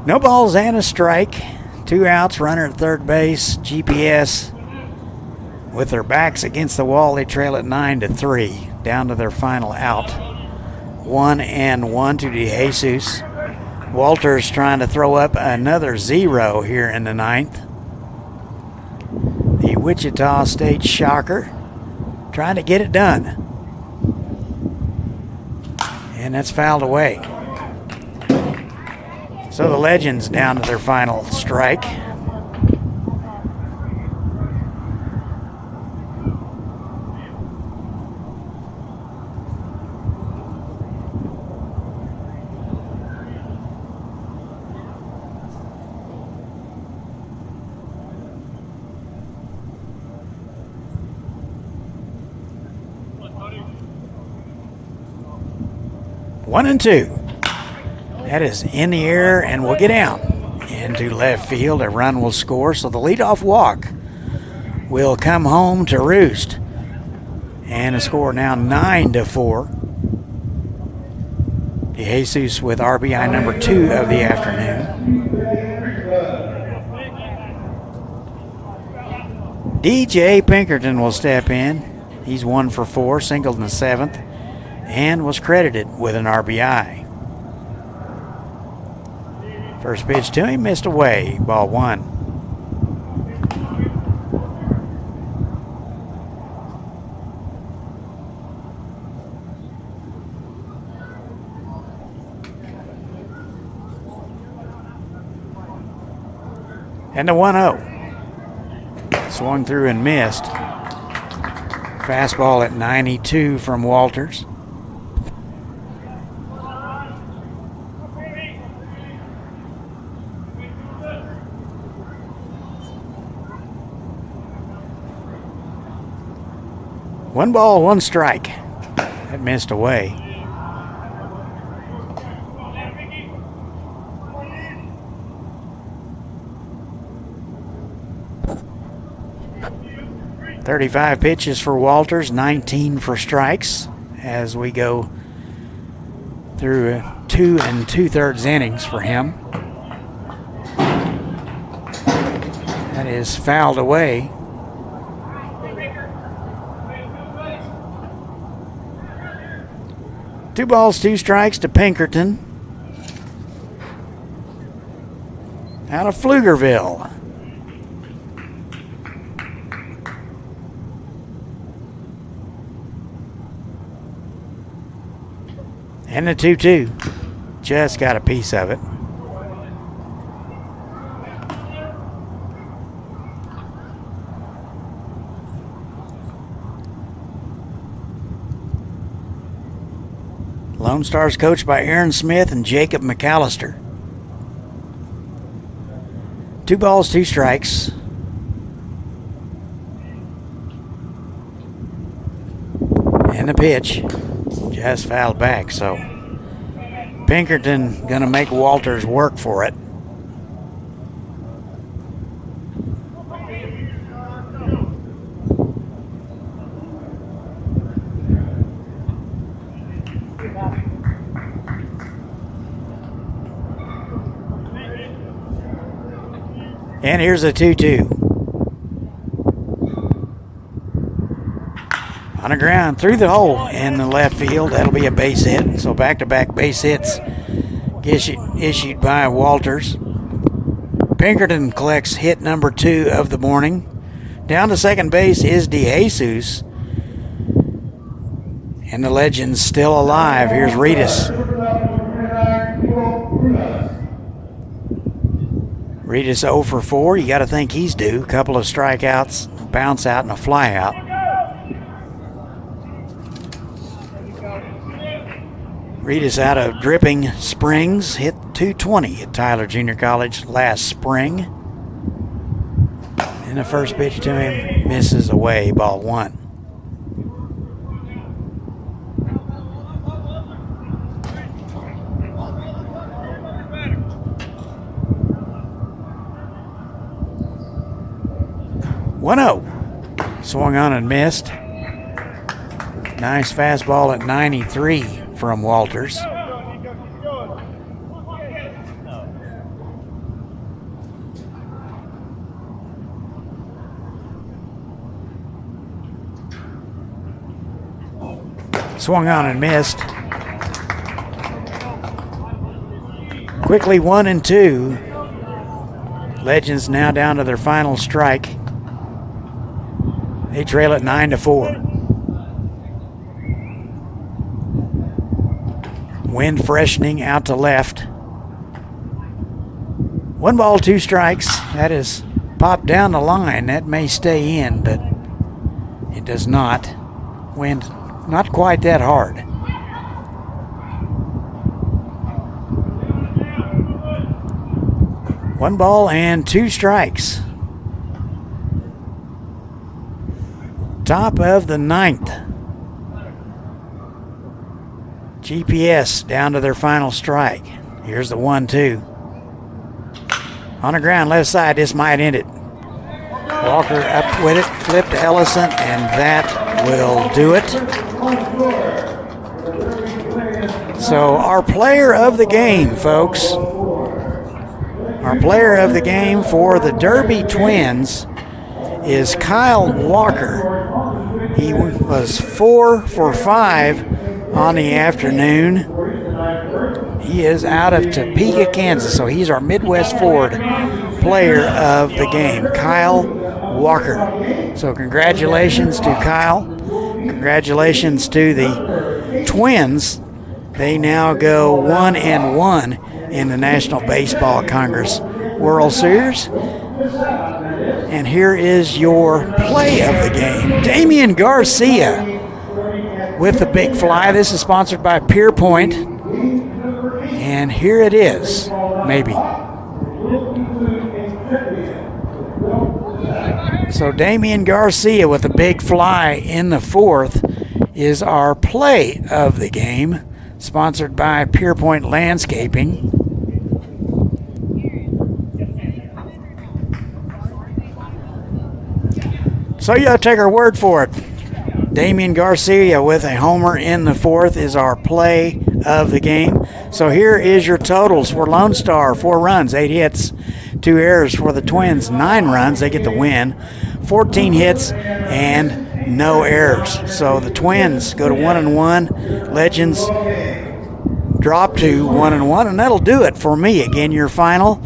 No balls and a strike. 2 outs, runner at third base. GPS with their backs against the wall. They trail at 9-3, down to their final out. 1-1 to DeJesus. Walters trying to throw up another 0 here in the 9th. The Wichita State Shocker trying to get it done. And that's fouled away. So the Legends down to their final strike. One and 2. That is in the air and will get out into left field. A run will score, so the leadoff walk will come home to roost. And the score now 9-4. DeJesus with RBI number 2 of the afternoon. DJ Pinkerton will step in. He's 1 for 4, singled in the 7th, and was credited with an RBI. First pitch to him, missed away, ball 1. And the 1-0. Swung through and missed. Fastball at 92 from Walters. One ball, one strike. That missed away. .35 pitches for Walters, 19 for strikes as we go through 2 2/3 innings for him. That is fouled away. Two balls, 2 strikes to Pinkerton out of Pflugerville. And the 2-2. Just got a piece of it. Lone Star's coached by Aaron Smith and Jacob McAllister. 2 balls, 2 strikes. And the pitch just fouled back, so Pinkerton going to make Walters work for it. And here's a 2-2. On the ground, through the hole in the left field. That'll be a base hit. So back-to-back base hits issued by Walters. Pinkerton collects hit number 2 of the morning. Down to second base is DeJesus. And the legend's still alive. Here's Reedus. Reedus 0 for 4. You got to think he's due. A couple of strikeouts, bounce out, and a fly out. Reedus out of Dripping Springs, hit .220 at Tyler Junior College last spring. And the first pitch to him misses away, ball 1. Swung on and missed. Nice fastball at 93 from Walters. Swung on and missed. Quickly 1-2. Legends now down to their final strike. They trail it 9-4. Wind freshening out to left. 1 ball, 2 strikes. That is popped down the line. That may stay in, but it does not. Wind not quite that hard. One ball and 2 strikes. Top of the 9th. GPS down to their final strike. Here's the 1-2. On the ground, left side, this might end it. Walker up with it, flipped to Ellison, and that will do it. So our player of the game, folks. Our player of the game for the Derby Twins is Kyle Walker. He was 4 for 5 on the afternoon. He is out of Topeka, Kansas, so he's our Midwest Ford player of the game, Kyle Walker. So congratulations to Kyle. Congratulations to the Twins. They now go 1-1 in the National Baseball Congress World Series. And here is your play of the game. Damian Garcia with the big fly. This is sponsored by Pierpoint. And here it is, maybe. So Damian Garcia with a big fly in the 4th is our play of the game, sponsored by Pierpoint Landscaping. So you gotta take our word for it. Damian Garcia with a homer in the 4th is our play of the game. So here is your totals for Lonestar: 4 runs, 8 hits, 2 errors. For the Twins, 9 runs, they get the win, 14 hits and no errors. So the Twins go to 1-1. Legends drop to 1-1, and that'll do it for me. Again, your final: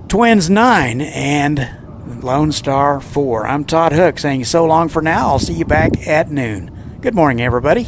Twins 9 and Lonestar 4. I'm Todd Hook saying so long for now. I'll see you back at noon. Good morning, everybody.